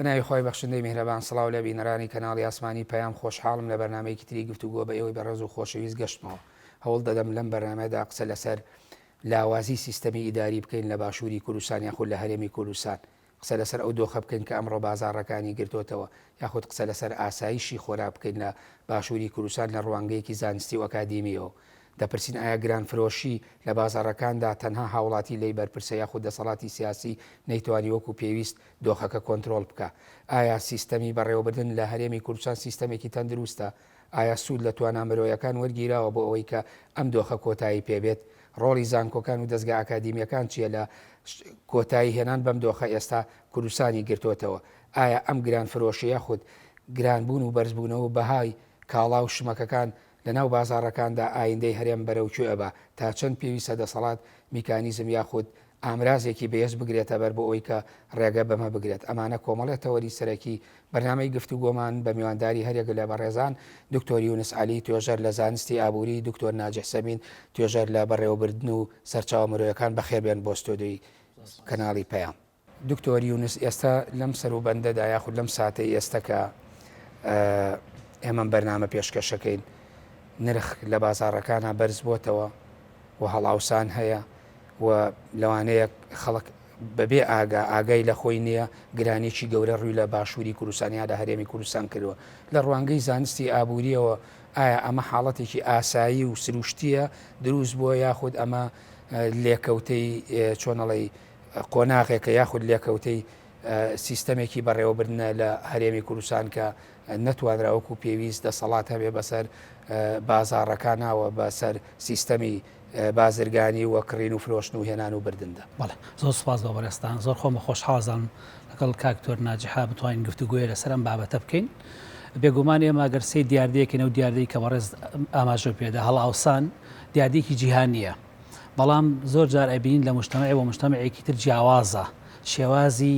بەناوی خۆی بەخشندەی میهرەبان سڵاو لە بینەرانی کەناڵی ئاسمانی پەیام خۆشحاڵم لە بەرنامەیەکی تری گفتوگۆ بە ئێوەی بەڕێز و خۆشەویست گەشتمەوە هەوڵ دەدەم لەم بەرنامەدا قسە لەسەر لاوازی سیستەمی ئیداری بکەین لە باشووری کوردستان یاخود لە هەرێمی کوردستان قسە لەسەر ئەو دۆخە بکەین کە ئەمڕۆ بازاڕەکانی گرتوتەوە یاخود قسە لەسەر ئاسایشی خۆرا بکەین لە باشووری کوردستان لە ڕوانگەیەکی زانستی و ئەکادیمیەوە دەپرسین ئایا گرانفرۆشی لە بازاڕەکاندا تەنها هاوڵاتی لی بەرپرسە یاخود دەسەڵاتی سیاسی نەیتوانی وەکو پێویست دۆخەکە کۆنتترۆل بکە ئایا سیستەمی بەڕێوەبردن لە هەرێمی کوردستان سیستەمێکی تەندروستە ئایا سوود لە توانامرۆیەکان وەرگیراوە بۆ ئەوەی کە ئەم دۆخە کۆتایی پێبێت ڕۆڵی زانکۆکان و دەستگا ئاکادیمیەکان چییە لە کۆتایی هێنان بەم دۆخە ئێستا کوردستانی گرتوتەوە ئایا ئەم گرانفرۆشی یاخود گرانبوون و بەرزبوونەوە بەهای کاڵا و شمەکەکان لەناو بازاڕەکاندا ئایندەی هەرێم بەرەوکوێ بە تا چەند پێویستە دەسەڵات میکانیزم یاخود ئامرازێکی بەهێز بگرێتە بەر بۆ ئەوەی کە ڕێگە بەمە بگرێت ئەمانە کۆمەڵێت تەوەری سەرەکی بەرنامەی گفتوگۆمان بە میوانداری هەرێک لە بەڕێزان دکتۆر یونس عەلی توێژەر لە زانستی ئابووری دکتۆر ناجح سەمین توێژەر لە بەڕێوەبردن و سەرچاوە مرۆیەکان بەخێربێن بۆ ستۆدیۆی کەناڵی پەیام دکتۆر یونس ئێستا لەم سەروبەندەدا یاخود لەم ساتەی ئێستا کە ئێمە بەرنامە پێشکەشەکەین نرخ لە بازاڕەکانە بەرز بۆتەوە و هەڵاوسان هەیە و لەوانەیە خەڵک بەبێ ئاگای لە خۆی نییە گرانێکی گەورە ڕووی لە باشووری کوردستانیا لە هەرێمی کوردستان کردووە لە ڕوانگەی زانستی ئابووریەوە ئایا ئەمە حاڵەتێکی ئاسایی و سروشتیە دروست بووە یاخود ئەمە لێکەوتەی چۆنەڵی قۆناغێکە یاخود لێکەوتەی سیستەمێکی بەڕێوەبردنە لە هەرێمی کوردستان کە نەتوانراوەکو پێویست دەسەڵات هەبێ بەسەر بازاڕەکانەوە بەسەر سیستەمی بازرگانی و کڕین و فرۆشتن و هێنان و بردندا بەڵێ زۆر سوپاس بە بەڕێستان زۆر خۆمە خۆشحاڵم لەگەڵ کاکتۆر ناجحا بتوانین گفتوگوێ لەسەر ئەم بابەتە بکەین بێگومان ئێمە گەرسەی دیاردەیەکەین و دیاردەی کە بەڕێز ئاماژە پێدا هەڵاوسان دیاردەیەکی جیهانیە بەڵام زۆر جار ئەبین لە مجتەمەعی و مجتەمەعێکی تر جیاوازە شێوازی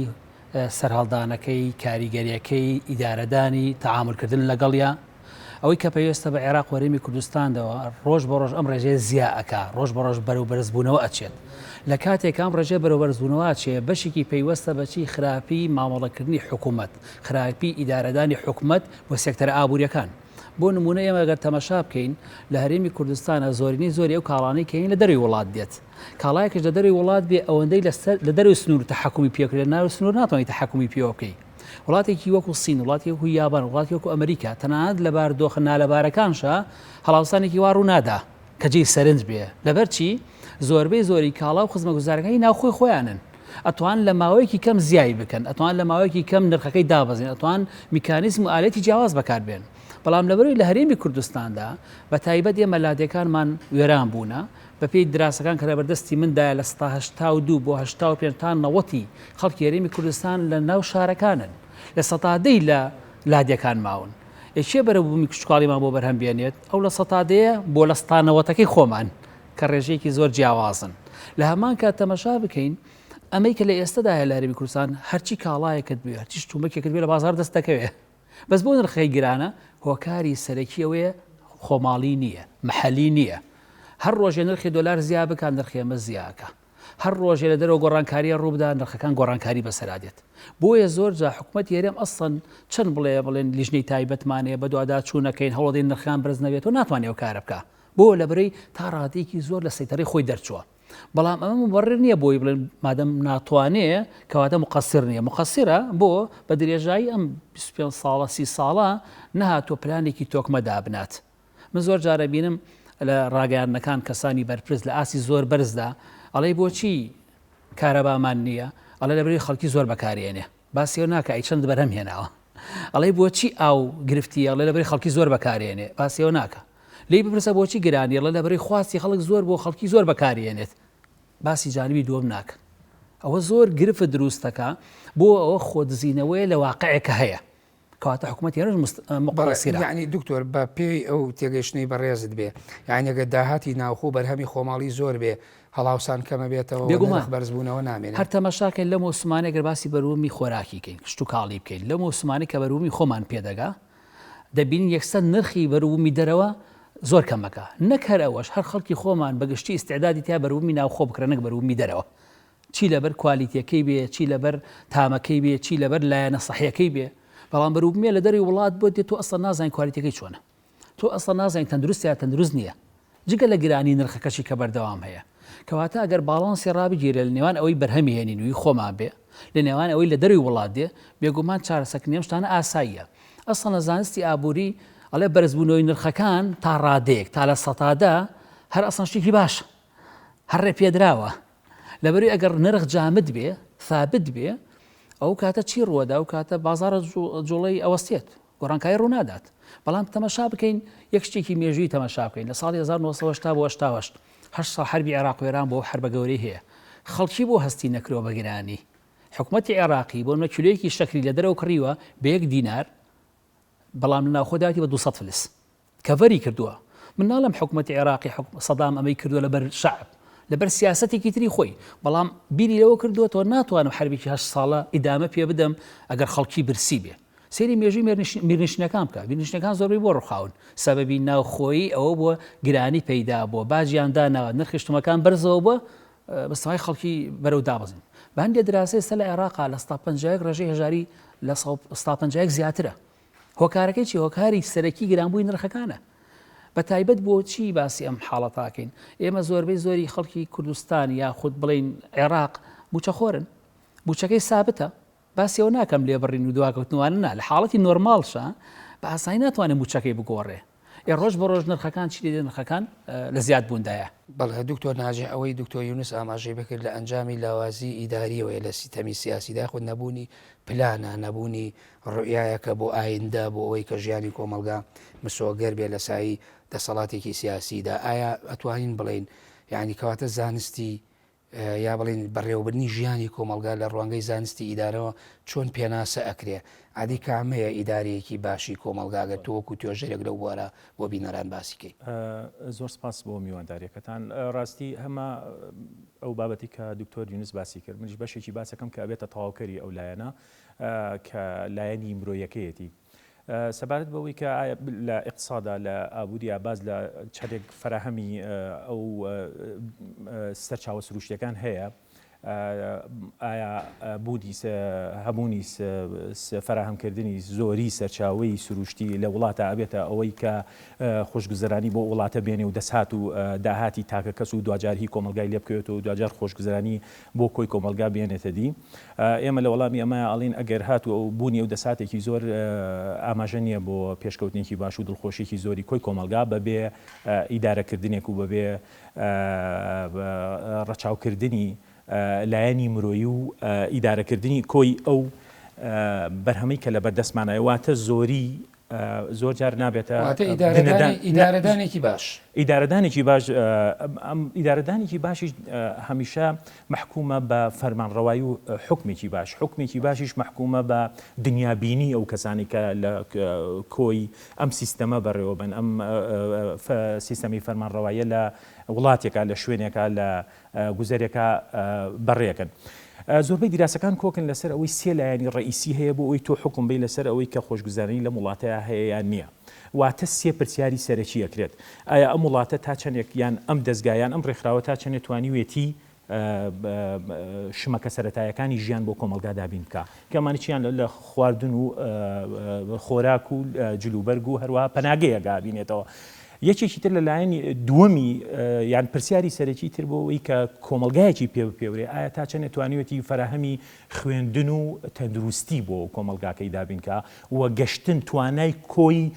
سەرهەڵدانەکەی کاریگەریەکەی ئیدارەدانی تەعاملکردن لەگەڵیا ئەوەی کە پێویستە بە عێراق وەرێمی کوردستاندەوە ڕۆژ بە ڕۆژ ئەم ڕێژەیە زیائەکە ڕۆژ بە ڕۆژ بەرەو بەرزبوونەوە ئەچێت لە کاتێک ئەم ڕێژەیە بەرەو بەرزبوونەوە ئەچێ بەشێکی پەیوەستە بەچی خراپی مامەڵەکردنی حکوومەت خراپی ئیدارەدانی حکوومەت بۆ سێکتەرە ئابوووریەکان بۆ نمونە ئێمە ئەگەر تەماشا بکەین لە هەرێمی کوردستانە زۆرینەی زۆری ئەو کاڵانەی کەین لە دەروی وڵات دێت کاڵایەکش لە دەروی وڵات بێ ئەوەندەی لە دەروی سنوور تەحەکومی پێکرێت ناو سنوور ناتوانێت تەحەکومی پێوە بکەی وڵاتێکی وەکو سین وڵاتی وەکو یابان وڵاتی وەکو ئەمریکا تەنانەت لە باردۆخە نالەبارەکانشە هەڵاوسانێکی وا ڕوو نادا کە جێی سەرنج بێ لەبەرچی زۆربەی زۆری کاڵا و خزمەتگوزارەکانی ناوخۆی خۆیانن ئەتوان لە ماوەیەکی کەم زیایی بکەن ئەتوان لە ماوەیەکی کەم نرخەکەی دابەزین ئەتوان میکانیزم و ئالەتی جیاواز بەکاربێن بەڵام لەبەرەوەی لە هەرێمی کوردستاندا بە تایبەت ئێمە لادێکانمان وێران بوونە بەپێی دراسەکان کە لەبەردەستی مندایە لە 1982 بۆ 85 تا 90 خەڵکی هەرێمی کوردستان لە ناو شارەکانن لە سەتادەی لە لادیەکان ماون یەکێ بەرەبوومی کشتتوکاڵیمان بۆ بەرهەم بێنێت ئەو لە سەتادەیە بۆ لە ستانەوەتەکەی خۆمان کە ڕێژەیەکی زۆر جیاوازن لە هەمان کات تەماشا بکەین ئەمەی کە لە ئێستادایە لە هەرێمی کوردستان هەرچی کاڵایەکت بێ هەرچی شتومەکێکت بێ لە بازار دەست دەکەوێ بەس بۆ نرخەی گرانە هۆکاری سەرەکیەوەیە خۆماڵی نییە مەحەلی نییە هەر ڕۆژێ نرخی دۆلار زیاد بکات نرخی ئەمە زیاکە هەر ڕۆژێ لە دەرەوە گۆڕانکاریە ڕووبدا نرخەکان گۆڕانکاری بەسەرادێت بۆیە زۆر جا حکوومەتی هەرێم ئەسڵەن چەند بڵێن لیژنەی تایبەتمانەیە بە دوعادا چوونەکەین هەوڵەدەین نرخەکان بەرز نەبێت و ناتوانێت ئەو کارە بکە بۆ لەبەرەی تا ڕادەیەکی زۆر لە سەیتەڕی خۆی دەرچووە بەڵام ئەمە مبەڕر نییە بۆی بڵێن مادەم ناتوانەیە کەواتە مقەسر نییە مقەسیرە بۆ بە درێژایی ئەم 25 ساڵە 30 ساڵە نەهاتوە پلانێکی تۆکمە دابنات من زۆر جارە بینم لە ڕاگەیاندنەکان کەسانی بەرپرس لە ئاسی زۆر بەرزدا ئەڵێ بۆچی کارەبامان نییە ئەڵێ لەبەرەوەی خەڵکی زۆر بەکارێنێ باسیەوە ناکە ئەی چەند بەرهەم هێناوە ئەڵێ بۆچی ئاو گرفتی ئەڵێ لەبەرەوەی خەڵکی زۆر بەکارێنێ باسیەوە ناکە لی بپرسە بۆچی گرانی ئەڵێ لەبەرەوەی خواستی خەڵک زۆر بۆ خەڵکی زۆر بەکارێنێت باسی جانبی دووەم ناکە ئەوە زۆر گرفت دروستەکە بۆ ئەوە خۆدزینەوەی لە واقعەکە هەیە کەواتە حکوومەت هێرش مقەسیرە یعنی دکتۆر بە پێی ئەو تێگەیشتنەی بەڕێزت بێ یعنی ئەگەر داهاتی ناوخۆ بەرهەمی خۆماڵی زۆر بێ هەڵاوسان کەمە بێتەوە بێگومان بەرزبوونەوە نامێنێت هەر تەماشاکەین لە مۆسمانێک باسی بەروومی خۆراکی بکەین کشت و کاڵی بکەین لە مۆسمانی کە بەروومی خۆمان پێدەگا دەبین یەکسەر نرخی بەروومی دەرەوە زۆر کەمەکە نەکەر ئەوەش هەر خەڵکی خۆمان بەگشتی ئیستعدادی تا بەروومی ناوخۆ بکرێنەک بەروومی دەرەوە چی لەبەر کوالیتیەکەی بێ، چی لەبەر تامەکەی بێ، چی لەبەر لایەنە سەحیەکەی بێ. بەڵام بەروبمێ لە دەری وڵات بۆ دێت تۆ ئەسڵ نازانین کوالیتەکەی چۆنە، تۆ ئەسڵ نازانین تەندروست یا تەندروست نییە، جگە لە گرانی نرخەکەشی کە بەردەوام هەیە. کەواتە ئەگەر باڵانسی ڕابگیرە لە نێوان ئەوەی بەرهەمی هێنینوی خۆمان بێ لە نێوان ئەوەی لە دەروی وڵات دێ، بێگومان چارەسەرکردنی شتانە ئاساییە. ئەسڵ زانستی ئابووری ئەڵێ بەرزبوونەوەی نرخەکان تا ڕادەیەک تا لە سەتادا هەر ئەسڵ شتێکی باشە، هەر ڕێ پێدراوە. لەبەروی ئەگەر نرخ جامد بێ ثابت بێ ئەو کاتە چی ڕوەدا و کاتە بازارە جوڵەی ئەوەستێت گۆڕانکایی ڕوونادات. بەڵام تەمەشا بکەین یەک شتێکی مێژووی تەمەشا بکەین لە ساڵی 1970 بۆ 88 8 ساڵ حربی عێراق و ئێران بۆ حربە گەورەی هەیە، خەڵکی بۆ هەستی نەکرۆ بە گرانی. حکوومەتی عێراقی بۆ کیلۆیەکی شەکری لە دەرەوە کڕیوە بە 1 دینار، بەڵام لە ناوخۆداتی بە 200 فلس کەڤەری کردووە. من ناڵم حکوومەتی عێراقی سەدام ئەمەی کردووە لەبەر شەعب لەبەر سیاسەتێکی تری خۆی، بەڵام بیری لەوە کردووە تۆ ناتوانم حربێکی 8 ساڵە ئیدامە پێ بدەم ئەگەر خەڵکی برسی بێ. سێری مێژوی میرنشینەکان بکە، میرنشینەکان زۆربەی بۆ ڕووخاون، سەبەبی ناوخۆیی ئەوە بۆ گرانی پەیدا بۆ باجیاندانەوە نرخشتمەکان بەرزەوە بۆ بەستەوای خەڵکی بەرەو دابەزین. بە هەندێک دراسی سە لە عێراقا لە 150 ڕێژەی هەژاری لە 150 زیاترە. هۆکارەکەی چی؟ هۆکاری سەرەکی گرانبووی نرخەکانە. بە تایبەت بۆ چی باسی ئەم حاڵەتاکەین؟ ئێمە زۆربەی زۆری خەڵکی کوردستان یا خود بڵین عێراق بوچەخۆرن، بوچەکەی سابتە، باسیەوە ناکەم لێ بڕین و دواکەوتنوانە لە حاڵەتی نۆرماڵشە بە ئاسایی ناتوانێت بوچەکەی بگۆڕێ. ڕۆژ بە ڕۆژ نرخەکان چی دێ نرخەکان لە زیاد بووندایە. بەڵێ دکتۆر ناجی ئەوەی دکتۆر یونس ئاماژەی بکرد لە ئەنجامی لاوازی ئیداریەوە لە سیستەمی سیاسیدا خود نەبوونی پلانە، نەبوونی ڕوئایەکە بۆ ئایندە بۆ ئەوەی کە ژیانی کۆمەلگا مسۆگەر بێ لە سایی دەسەڵاتێکی سیاسیدا. ئایا ئەتوانین بڵین یعنی کەواتە زانستی یا بڵین بەڕێوەبردننی ژیانی کۆمەلگا لە ڕوانگەی زانستی ئیدارەوە چۆن پێناسە ئەکرێ؟ عادی کامەیە ئیدارەیەکی باشی کۆمەلگاگە تۆوەکو توێژەرێک لەو بوارە بۆ بینەران باسیکەی؟ زۆر سپاس بۆ میوانداریەکەتان. ڕاستی هەمە ئەو بابەتی کە دکتۆر یونس باسی کرد منیش بەشێکی باسەکەم کە ئەبێتە تەواوکەری ئەو لایەنە کە لایەنی مرۆیەکەیەتی. سەبارەت بەوەی کە لە ئیقتصادا لە ئابووری باز لە چەندێک فراهەمی ئەو سەرچاوە سروشتیەکان هەیە، ئایا هەبوونی فراهەمکردنی زۆری سەرچاوی سروشتی لە وڵاتە ئەبێتە ئەوەی کە خۆشگوزەرانی بۆ وڵاتە بێنێ و دەسات و داهاتی تاکە کەس و دوجار هی کۆمەلگای لێ بکەوێتەوە و دوجار خۆشگوزەرانی بۆ کۆی کۆمەلگا بێنێتە دی. ئێمە لە وەڵامی ئەمە ئەڵین ئەگەر هاتووە و بوونی و دەساتێکی زۆر ئاماژە نییە بۆ پێشکەوتنێکی باش و دڵخۆشیێکی زۆری کۆی کۆمەلگا بەبێ ئیدارەکردنێک و بەبێ ڕەچاوکردنی لایەنی مرۆیی و ئیدارەکردنی کۆی ئەو بەرهەمەی کە لە بەردەستمانایە واتە زۆری زۆر جار نابێتە ئیدارەدانێکی باش. ئیدارەدانێکی باش ئیدارەدانێکی باشیش هەمیشە محکومە بە فەرمانڕەوایی و حکمێکی باش. حکمێکی باشیش محکومە بە دنیابینی ئەو کەسانی کە لە کۆی ئەم سیستەمە بەڕێوەبن، ئەم سیستەمی فەرمانڕەواییە لە وڵاتێکە لە شوێنێکە لە گوزەرێکە بەڕێەکەن. زۆربەی دیراسەکان کۆکن لەسەر ئەوەی سێ لایەنی ڕئیسی هەیە بۆ ئەوی تۆ حکم بی لەسەر ئەوەی کە خۆشگوزارانی لە وڵاتەیە هەیە یان نییە. واتە سێ پرسیاری سەرەکی ئەکرێت. ئایا ئەم وڵاتە تا چەندێک یان ئەم دەستگایان ئەم ڕێکخراوە تا چەندێک توانیوێتی شمەکە سەرەتایەکانی ژیان بۆ کۆمەلگا دابین بکە، کەمانی چیان لە خواردن و خۆراک و جلوبەرگ و هەروەها پەناگەیە گابینێتەوە. یەکێکی تر لەلایەنی دووەمی یان پرسیاری سەرەکی تر بۆ ئەوەی کە کۆمەلگایەکی پێوەرێ ئایا تا چەند توانیوێتی فەراهەمی خوێندن و تەندروستی بۆ کۆمەلگاکەی دابینکە و گەشتن توانای کۆی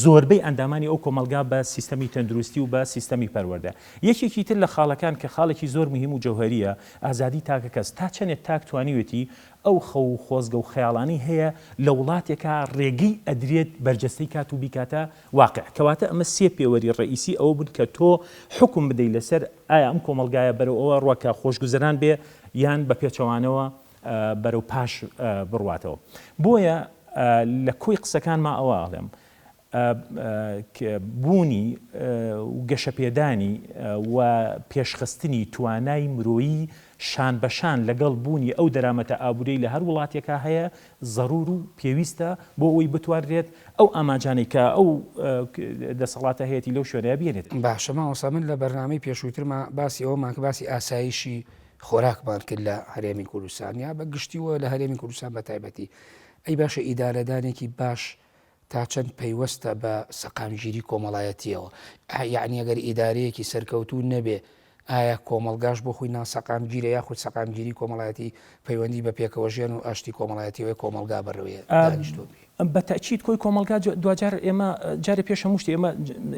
زۆربەی ئەندامانی ئەو کۆمەلگا بە سیستەمی تەندروستی و بە سیستەمی پەروەردە. یەکێکی تر لە خاڵەکان کە خاڵێکی زۆر مهم و جەوهەریە ئازادی تاکە کەس تا چەندێک تاک توانیوێتی ئەو خەو و خۆزگە و خەیاڵانی هەیە لە وڵاتێکە ڕێگەی ئەدرێت بەرجەستەی کات و بیکاتە واقع. کەواتە ئەمە سێ پێوەری ڕئیسی ئەوە بوون کە تۆ حکم بدەیت لەسەر ئایا ئەم کۆمەلگایە بەرەو ئەوە ڕوەکە خۆشگوزەران بێ یان بە پێچەوانەوە بەرەو پاش بڕواتەوە. بۆیە لە کۆی قسەکان ما ئەوە ئاڵێم بوونی و گەشەپێدانی و پێشخستنی توانای مرۆیی شان بەشان لەگەڵ بوونی ئەو دەرامەتە ئابوورەی لە هەر وڵاتێکە هەیە زەڕور و پێویستە بۆ ئەوی بتوانرێت ئەو ئاماجانەی کە ئەو دەسەڵاتە هەیەی لەو شوێنەیە بێنێت. باشە ماوەسا من لە بەرنامەی پێشووترمە باسی ئەومان کە باسی ئاسایشی خۆراکمان کرد لە هەرێمی کوردستان یا بە گشتیوە لە هەرێمی کوردستان بە تایبەتی ئەی باشە ئیدارەدانێکی باش تا چەند پەیوەستە بە سەقامگیری کۆمەڵایەتیەوە یعنی ئەگەر ئیدارەیەکی سەرکەوتوو نەبێ ئایا کۆمەلگاش بۆ خۆی ناسەقامگیرە یاخود سەقامگیری کۆمەڵایەتی پەیوەندی بە پێکەوەژێن و ئاشتی کۆمەڵایەتیەوەی کۆمەلگا بەڕێوەیە دانیشتۆ بێ بە تاکید کۆی کۆمەلگا دوجار ئێمە جارێ پێش هەموو شتێ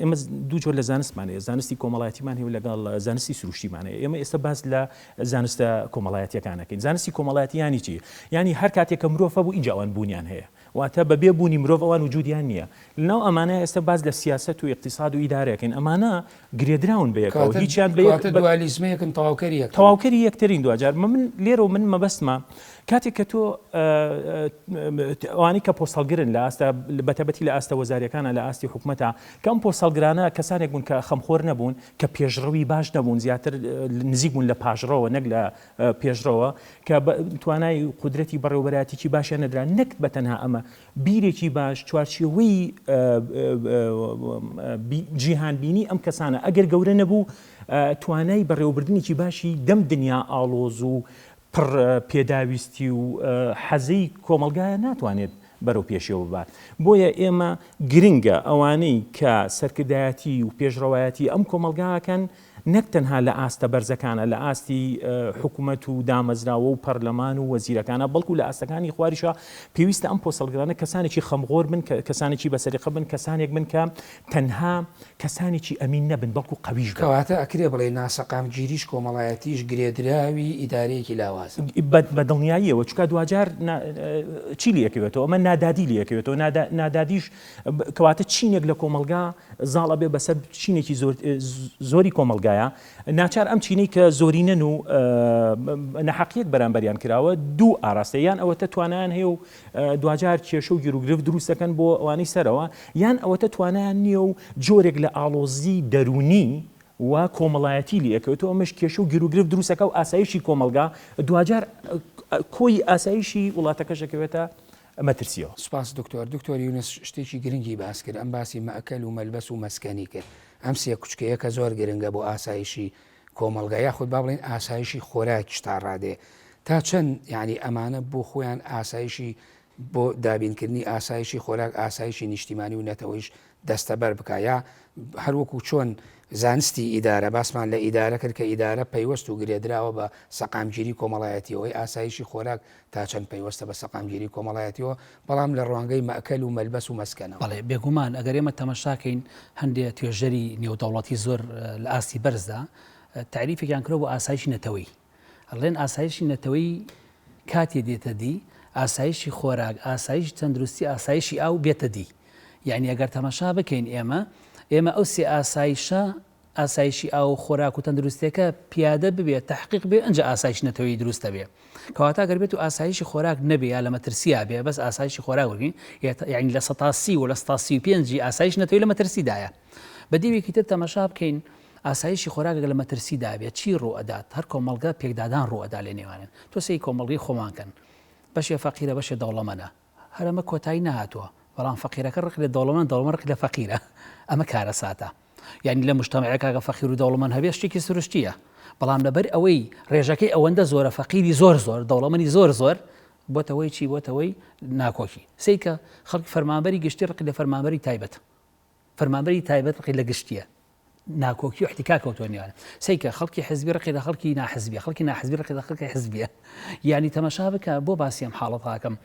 ئێمە دوو جۆر لە زانستمانەیە زانستی کۆمەڵایەتیمان هەیە لەگەڵ زانستی سروشتیمانەیە ئێمە ئێستا باس لە زانستە کۆمەڵایەتیەکانەکەین زانستی کۆمەڵایەتی ینی چی ینی هەر کاتێک کە مرۆڤ بوو اینجا ئەوان بوونیان هەیە واتە بەبێ بوونی مرۆڤ ئەوان وجودیان نییە لەناو ئەمانە ئێستا باز لە سیاست و اقتصاد و ئیدارەکەین ئەمانە گرێدراون بەیەکەوە هیچیان دوالیزمەیەکن تەواوکەری یەکترین دوجار من لێرە و من مەبەستمە کاتێک کە تۆ ئەوانی کە پۆستەڵگرن لە ئاستا بەتەبەتی لە ئاستە وەزاریەکانە لە ئاستی حکوومەتە کەم پۆستەڵگرانە کەسانێک بوون کە خەمخۆر نەبوون کە پێشڕەوی باش نەبوون زیاتر نزیک بوون لە پاژڕەوە نەک لە پێشڕەوە کە توانای قودرەتی بەڕێوەبەراتێکی باشیان نەدرا نەک بەتەنها ئەمە بیرێکی باش چوارچێوەی جیهانبینی ئەم کەسانە ئەگەر گەورە نەبوو توانای بەڕێوەبردنێکی باشی دەم دنیا ئاڵۆز و پڕ پێداویستی و حەزەی کۆمەلگایە ناتوانێت بەرەو پێشەوە بات بۆیە ئێمە گرنگە ئەوانەی کە سەرکردایەتی و پێشڕەوایەتی ئەم کۆمەلگاکەن نەک تەنها لە ئاستە بەرزەکانە لە ئاستی حکوومەت و دامەزراوە و پەرلەمان و وەزیرەکانە بەڵکو لە ئاستەکانی خواریشە پێویستە ئەم پۆستەڵگرانە کەسانێکی خەمغۆر بن کەسانێکی بەسەریقە بن کەسانێک بن کە تەنها کەسانێکی ئەمین نەبن بەڵکو قەویش کەواتە ئەکرێ بڵێ ناسەقامگیریش کۆمەڵایەتیش گرێدراوی ئیدارەیەکی لاوازە بە دڵنیاییەوە چکە دوجار چی لەکەوێتەوە ئەمە نادادی لەکەوێتەوە نادادیش کەواتە چینێک لە کۆمەلگا زاڵە بێ بەسەر چینێکی زۆری کۆمەلگایە ناچار ئەم چینەی کە زۆرینەن و نەحەقیەت بەرامبەریان کراوە دوو ئاراستەیان ئەوەتە توانیان هەیە و دوجار کێشە و گیرروگرفت دروستەکەن بۆ ئەوانەی سەرەوە یان ئەوەتە توانیان نییە و جۆرێک لە ئاڵۆزی دەرونی و کۆمەڵایەتی لەکەوێتەوە ئەمەش کێشە و گیرروگرفت دروستەکە و ئاسایشی کۆمەلگا دوجار کۆی ئاسایشی وڵاتەکەشەکەوێتە مەترسیەوە. سپاس دکتۆر یونس شتێکی گرنگی باس کرد ئەم باسی مەئکەل و مەلبەس و مەسکەنی کرد ئەم سێ کوچکەیە کە زۆر گرنگە بۆ ئاسایشی کۆمەلگا یاخود با بڵێن ئاسایشی خۆراکیش تا ڕادێ تا چەند یعنی ئەمانە بۆ خۆیان ئاسایشی بۆ دابینکردنی ئاسایشی خۆراک ئاسایشی نیشتیمانی و نەتەوەیش دەستەبەر بکە یا هەروەکو چۆن زانستی ئیدارە باسمان لە ئیدارە کرد کە ئیدارە پەیوەست و گرێدراوە بە سەقامگیری کۆمەڵایەتیەوەی ئاسایشی خۆراک تا چەند پەیوەستە بە سەقامگیری کۆمەڵایەتیەوە بەڵام لە ڕوانگەی مەئکەل و مەلبەس و مەسکەنەوە. بەڵێ بێگومان ئەگەر ئێمە تەماشاکەین هەندێک توێژەری نێودەوڵەتی زۆر لە ئاستی بەرزدا تعریفێکیان کرۆ بۆ ئاسایشی نەتەوەی ئەڵێن ئاسایشی نەتەوەی کاتێ دێتە دی ئاسایشی خۆراک ئاسایشی تەندروستی ئاسایشی ئاو بێتە دی یعنی ئەگەر تەماشا بکەین ئێمە ئەو سێ ئاسایشە ئاسایشی ئاو خۆراک و تەندروستیەکە پیادە ببێت تحقیق بێ ئەنج ئاسایش نەتەوەی دروستە بێ کەواتە گەر بێت و ئاسایشی خۆراک نەبێ یا لە مەترسیا بێ بەس ئاسایشی خۆراک وەرگین یعنی لە 130 و لە 135 ئاسایش نەتەوەی لە مەترسیدایە بە دیوێکی تر تەماشا بکەین ئاسایشی خۆراکە لە مەترسیدا بێت چی ڕوئەدات هەر کۆمەلگا پێکدادان ڕوئەدا لێ نێوانن تۆ سەی کۆمەڵگەی خۆمانکەن بەشێ فەقیرە بەشێ دەوڵەمەنە هەرەمە کۆتایی نهاتووە بەڵام فەقیرەکە ڕق لە دەوڵەمەند دەوڵەمە ڕق لە فەقیرە ئەمە کارە ساتە یعنی لە مجتەمەعێکا فەقیر و دەوڵەمەند هەبێ شتێکی سروشتیە بەڵام لەبەر ئەوەی ڕێژەکەی ئەوەندە زۆرە فەقیری زۆر دەوڵەمەنی زۆر بۆتەوەی چی بۆتەوەی ناکۆکی سەیکە خەڵکی فەرمانبەری گشتی ڕقی لە فەرمانبەری تایبەت ڕقی لە گشتیە ناکۆکی و احتیکاک کەوتوێنیانە سەیکە خەڵکی حزبی ڕقی لە خەڵکی ناحزبیە خەڵکی ناحزبی ڕقی لە خەڵکی حزبیە یعنی تەماشا بکە بۆ باسیم حاڵەتاکەم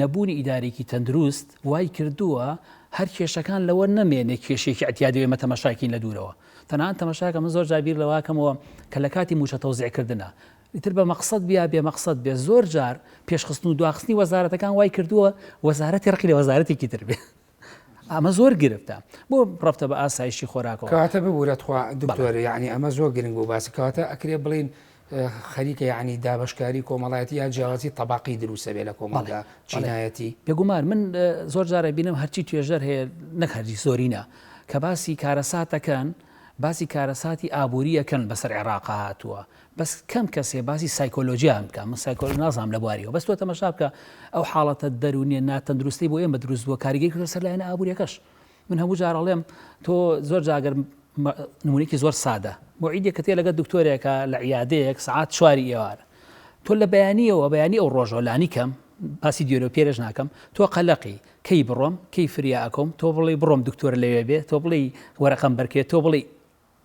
نەبوونی ئیدارێکی تەندروست وای کردووە هەر کێشەکان لەوە نەمێنێ کێشێکی ئەتیادوێ مە تەماشاکین لە دوورەوە تەنانەت تەماشاکە من زۆر جابیر لەواکەمەوە کە لە کاتی موچە تەوزیعکردنە ئیتر بە مەقسەد بێ مەقسەد بێ زۆر جار پێشخستن و دواخستنی وەزارەتەکان وای کردووە وەزارەتی ڕقی لە وەزارەتێکی تر بێ ئەمە زۆر گرفتە بۆ ڕفتە بە ئاسایشی خۆراکەوە کەواتە ببورەتخوا دکتۆر یعنی ئەمە زۆر گرنگ بوو باسی کەواتە ئەکرێ بڵین خەریکە یعنی دابشکاری کۆمەڵایەتی یا جیاوازی تەباقی دروستە بێ لە کۆمەلگا چینایەتی بێگومان من زۆر جارە بینم هەرچی توێژەر هەیە نەکردی زۆرینە کە باسی کارەساتەکەن باسی کارەساتی ئابوووریەکەن بەسەر عێراق هاتووە بەس کەم کەسێ باسی سایکۆلۆژیان بکە من سایکۆلۆژی نازانم لە بواریەوە بەس تۆ تەماشا بکە ئەو حاڵەتە دەرونیە ناتەندروستی بۆ ئێمە دروست بووە کاریگەری کردو سەر لایەنە ئابوووریەکەش من هەموو جار ئەڵێم تۆ زۆر جاگەر نمونێکی زۆر سادە بۆعیدێک کە تێ لەگە دکتۆرێکە لە عیادەیەک سعات 4 ئێوارە تۆ لە بەیانیەوە بەیانی ئەو ڕۆژۆلانی کەم باسی دیۆرە پێرەش ناکەم تۆ قەلەقی کەی بڕۆم کەی فریا ئەکۆم تۆ بڵێ بڕۆم دکتۆرە لەوێ بێ تۆ بڵێ وەرەقەم بەرکێت تۆ بڵێ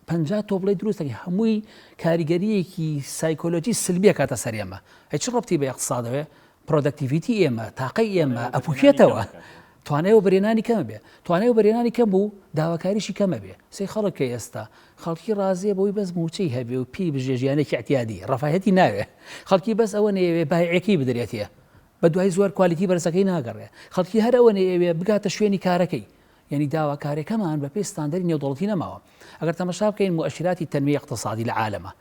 50 تۆ بڵێ دروستەکە هەمووی کاریگەریەکی سایکۆلۆجی سلبیە کاتە سەر ئێمە هیچ ڕەبتی بە اقتصادەوە پرۆدەکتیڤیتی ئێمە تاقەی ئێمە ئەپوکێتەوە توانایەوە بەرێنانی کەمە بێ توانایەوە بەرێنانی کەم بوو داواکاریشی کەمە بێ سی خەڵکە ئێستا خەڵکی ڕازیە بۆی بەس موچەی هەبێ و پێی بژێژیانێکی احتیادی ڕەفاهەتی ناوێ خەڵکی بەس ئەوە نەیەوێ بایعەکەی بدرێتیە بە دوای زۆر کوالیتی بەرزەکەی ناگەڕێ خەڵکی هەر ئەوە نەیەوێ بگاتە شوێنی کارەکەی یعنی داواکارەکەمان بە پێی ستاندەری نێودەوڵەتی نەماوە ئەگەر تەماشا بکەین مؤشراتی تەنمیە اقتصادی لە عالەمە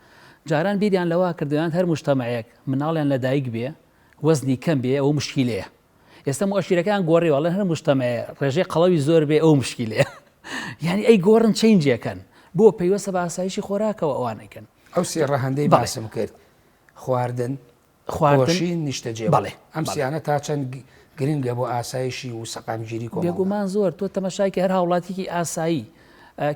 جاران بیریان لەوە کردویان هەر مجتەمەعێک مناڵیان لەدایک بێ وەزنی کەم بێ ئەو مشکیلەیە ئێستا مؤشرەکان گۆڕیوەڵە هەر مجتەمەعێ ڕێژەی قەڵەوی زۆر بێ ئەو مشکیلەیە یعنی ئەی گۆڕن چینجێکەن بۆ پەیوەستە بە ئاسایشی خۆراکەوە ئەوانەکەن ئەو سێ ڕەهەندەی باسم کرد خواردن خۆشی نیشتەجێ بەڵێ ئەم سیانە تا چەند گرنگە بۆ ئاسایشی و سەقامگیری کۆمەڵگا بێگومان زۆر تۆ تەماشایکە هەر هاوڵاتێکی ئاسایی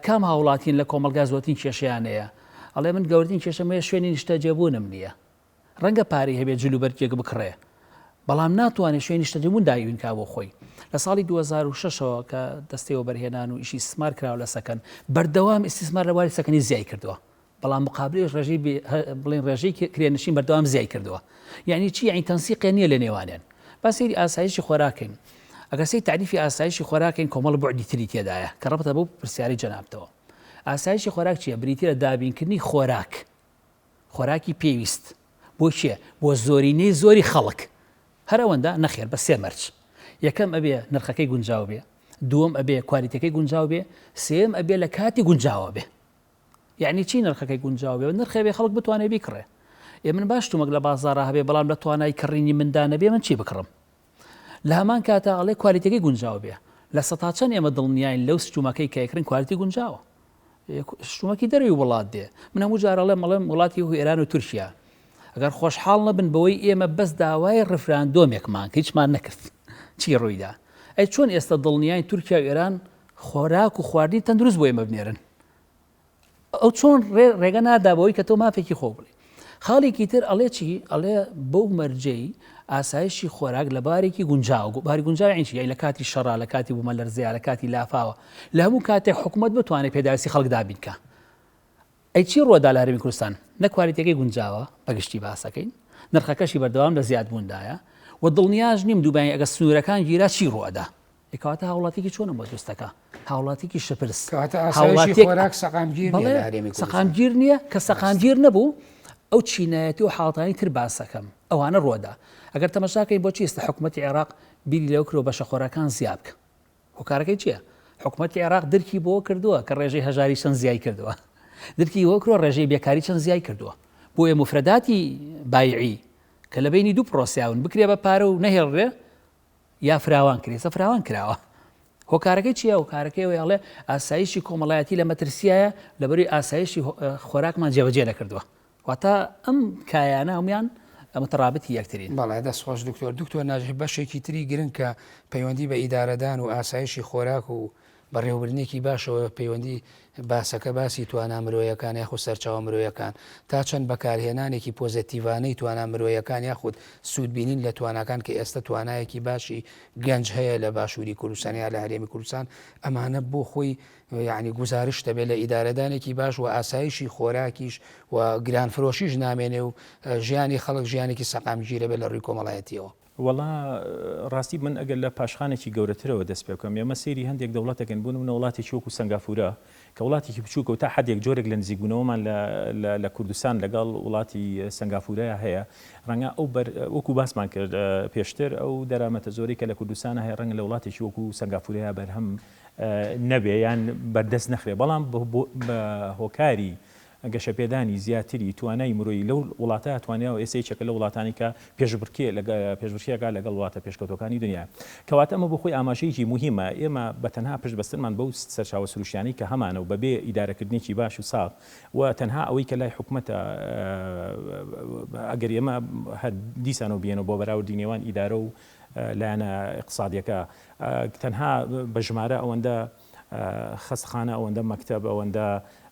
کام هاوڵاتین لە کۆمەلگا زۆرترین کێشەیانەیە ئەڵێ من گەورترین کێشەمەیە شوێنی نیشتەجێبوونم نییە ڕەنگە پارەی هەبێت جلوبەرجێک بکڕێ بەڵام ناتوانێت شوێنی نیشتەجێبوون داوین کا بۆ خۆی لە ساڵی 2006ەوە کە دەستەوە بەرهێنان و ئیشی استثمار کراوە لە سەکەن بەردەوام ئیسیسمار لە واری سەکەنی زیای کردووە بەڵام مقابلەی ڕێژەی بڵێن ڕێژەی کرێنشین بەردەوام زیای کردووە یعنی چی یعنی تەنسیقیان نییە لە نێوانیان باسیری ئاسایشی خۆراکەین ئەگەر سی تعریفی ئاسایشی خۆراکەین کۆمەڵ بۆ دیتری تێدایە کە ڕەبتە بۆ پرسیاری جەنابتەوە ئاسایشی خۆراک چییە بریتە دابینکردنی خۆراکی پێویست بۆ چیە بۆ زۆرینەی زۆری خەڵک هەر ئەوەندە نەخێر بە سێ مەرج یەکەم ئەبێ نرخەکەی گونجاو بێ دووەم ئەبێ کوالیتەکەی گونجاو بێ سێم ئەبێ لە کاتی گونجاوە بێ یعنی چی نرخەکەی گونجاو بێ نرخێ بێ خەڵک بتوانێت بیکڕێ من باش تومەک لە بازاڕە هەبێ بەڵام لە توانای کڕینی مندانە بێ من چی بکڕم لە هەمان کاتە ئەڵێ کوالیتەکەی گونجاو بێ لە سەتا چەند ئێمە دڵنیاین لەو ستومەکەی کە یەکردن کوالیتی گونجاوە شتومەکی دەروی وڵات دێ من هەموو جارەڵێ مەڵێم وڵاتی و ئێران و تورکیا ئەگەر خۆشحاڵ نەبن بەوەی ئێمە بەس داوای ڕفراندۆمێکمان کە هیچمان نەکرد چی ڕوویدا ئەی چۆن ئێستا دڵنیای تورکیا و ئێران خۆراک و خواردنی تەندروست بۆ ئێمە بنێرن ئەو چۆن ڕێگە نادابەوەی کە تۆ مافێکی خۆ بڵێ خاڵێکی تر ئەڵێ چی ئەڵێ بەو مەرجەی ئاسایشی خۆراک لە بارێکی گونجاو باری گونجاو یعنی لە کاتی شەڕا لە کاتی بوومەلەرزەیە لە کاتی لافاوە لە هەموو کاتێک حکوومەت بتوانێت پێداویستی خەڵک دابینکە ئەی چی ڕۆدا لە هەرێمی کوردستان نەکوالیتەکەی گونجاوە بەگشتی باسەکەین نرخەکەشی بەردەوام لە زیادبووندایە و دڵنیاش نیم دووبای ئەگە سنوورەکان گیرا چی ڕۆدا کەواتە هاوڵاتێکی چۆنە بۆ دروستەکە هاوڵاتێکی شپرس سەقامگیر نییە کە سەقامگیر نەبوو ئەو چینایەتی و حاڵتانی تر باسەکەم ئەوانە ڕۆدا ئەگەر تەماشاکەی بۆ چیستە حکوومەتی عێراق بیری لەو کرۆ بەشەخۆرەکان زیاد بکە هۆکارەکەی چییە حکوومەتی عێراق دەرکی بۆ کردووە کە ڕێژەی هەژاری چەند زیای کردووە دەرکی وە کرۆ ڕێژەی بێکاری چەند زیای کردووە بۆیە مفرەداتی بایعی کە لە بینی دوو پرۆسیاون بکرێ بە پارە و نەهێڵڕێ یا فراوان کرێسە فراوان کراوە هۆکارەکەی چییە هۆکارەکەی ئەڵێ ئاسایشی کۆمەڵایەتی لە مەترسیایە لەبەروی ئاسایشی خۆراکمان جێبەجێ نەکردووە واتە ئەم کایانە هەمویان متەرابەتی یەکترین بەڵێ دەستخۆش دکتۆر ناجح بەشێکی تری گرنگ کە پەیوەندی بە ئیدارەدان و ئاسایشی خۆراک و بەڕێوەبرنێکی باشەوە پەیوەندی باسەکە باسی توانە مرۆیەکان یاخود سەرچاوە مرۆیەکان تا چەند بەکارهێنانێکی پۆزیتیڤانەی توانە مرۆیەکان یاخود سوودبینین لە توانەکان کە ئێستا توانایەکی باشی گەنج هەیە لە باشووری کوردستان یا لە هەرێمی کوردستان ئەمانە بۆ خۆی یعنی گزارش دەبێت لە ئیدارەدانێکی باش و ئاسایشی خۆراکیش و گرانفرۆشیش نامێنێ و ژیانی خەڵک ژیانێکی سەقامگیرە بێت لە ڕووی کۆمەڵایەتیەوە وڵا ڕاستی من ئەگەر لە پاشخانێکی گەورەترەوە دەست پێ بکەم ئێمە سێری هەندێک دەوڵەتەکەن بوون منە وڵاتێکی وەکو سنگافورە کە وڵاتێکی بچووکە و تا حدێک جۆرێک لە نزیکبوونەوەمان لە کوردستان لەگەڵ وڵاتی سنگافورەیە هەیە ڕەنگە ئەو وەکو باسمان کرد پێشتر ئەو دەرامەتە زۆری کە لە کوردستانە هەیە ڕەنگە لە وڵاتێکی وەکو سنگافورەیە بەرهەم نەبێ یان بەردەست نەخرێ بەڵام بە هۆکاری گەشەپێدانی زیاتری توانای مرۆیی لەو وڵاتە توانیەوە ئێسەیەکە لە وڵاتانی کە پێشبڕکێگا لەگەڵ وڵاتە پێشکەوتەکانی دنیا کەواتە ئەمە بۆ خۆی ئاماژەیەکی مهمە ئێمە بە تەنها پشت بەسترمان بەو سەرچاوە سروشتیانەی کە هەمانە و بەبێ ئیدارەکردنێکی باش و ساڵ و تەنها ئەوەی کە لای حکوومەتە ئەگەر ئێمە هەر دیسانەوە بێنەوە بۆ بەراوردی نێوان ئیدارە و لایەنە اقتصادیەکە تەنها بە ژمارە ئەوەندە خەستخانە ئەوەندە مەکتەب ئەوەندە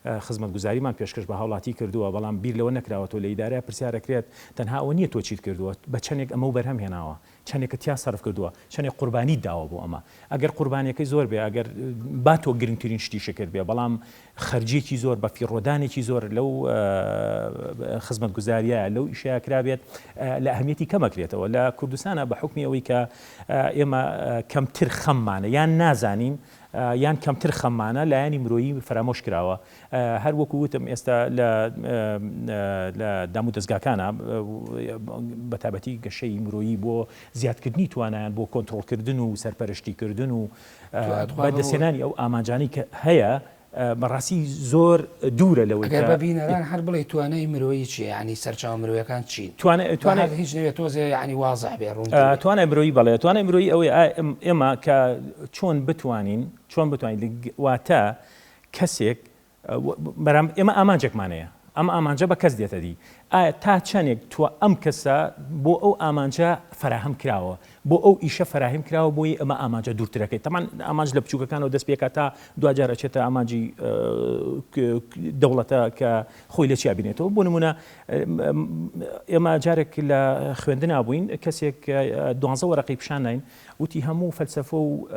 خزمەت گوزاریمان پێشکەش بە هاوڵاتی کردووە بەڵام بیر لەوە نەکراوەوە لە ئیدارە پرسیارەکرێت تەنها ئەوە نییە تۆ چیت کردووە بە چەندێک ئەمە و بەرهەم هێناوە چەندێکە تیا سەرف کردووە چەندێک قوربانی داوە بۆ ئەمە ئەگەر قوربانیەکەی زۆر بێ ئەگەر با تۆ گرنگترین شتی شکرد بێ بەڵام خەرجێکی زۆر بە فیڕۆدانێکی زۆر لەو خزمەت گوزاریە لەو ئیشەیە کرابێت لە ئەهمیەتی کەمەکرێتەوە لە کوردستانە بە حکمی ئەوەی کە ئێمە کەمتر خەممانە یان نازانین یان کەمتر خەممانە لایەنی مرۆیی فرامۆش کراوە هەر وەکو وتم ئێستا لە دام و دەستگاکانە بەتابەتی گەشەی مرۆیی بۆ زیادکردنی توانایان بۆ کۆنتڕۆڵکردن و سەرپەرشتیکردن و بەدەستێنانی ئەو ئامانجانی کە هەیە بەڕاستی زۆر دوورە لەوەی ئەگەر ببینەران هەر بڵێ توانای مرۆیی چی ینی سەرچاو مرۆیەکان چین توانێت هیچ نوێت تۆزێ ینی وازح بێ ڕوون توانای مرۆیی بەڵێ توانای مرۆیی ئەوەی ئێمە کە چۆن بتوانین واتە کەسێک ئێمە ئامانجێکمانەیە ئەم ئامانجە بە کەس دێتە دی ئایا تا چەندێک تۆ ئەم کەسە بۆ ئەو ئامانجە فراهم کراوە بۆ ئەو ئیشە فراهم کراوە بۆی ئەمە ئامانجە دوورترەکەی تەمان ئامانج لە بچووکەکانەوە دەست پێکات تا دوجار ئەچێتە ئامانجی دەوڵەتە کە خۆی لە چیا بینێتەوە بۆ نمونە ئێمە جارێک لە خوێندنا بووین کەسێک 12 وەرەقەی پیشانین وتی هەموو فەلسەفە و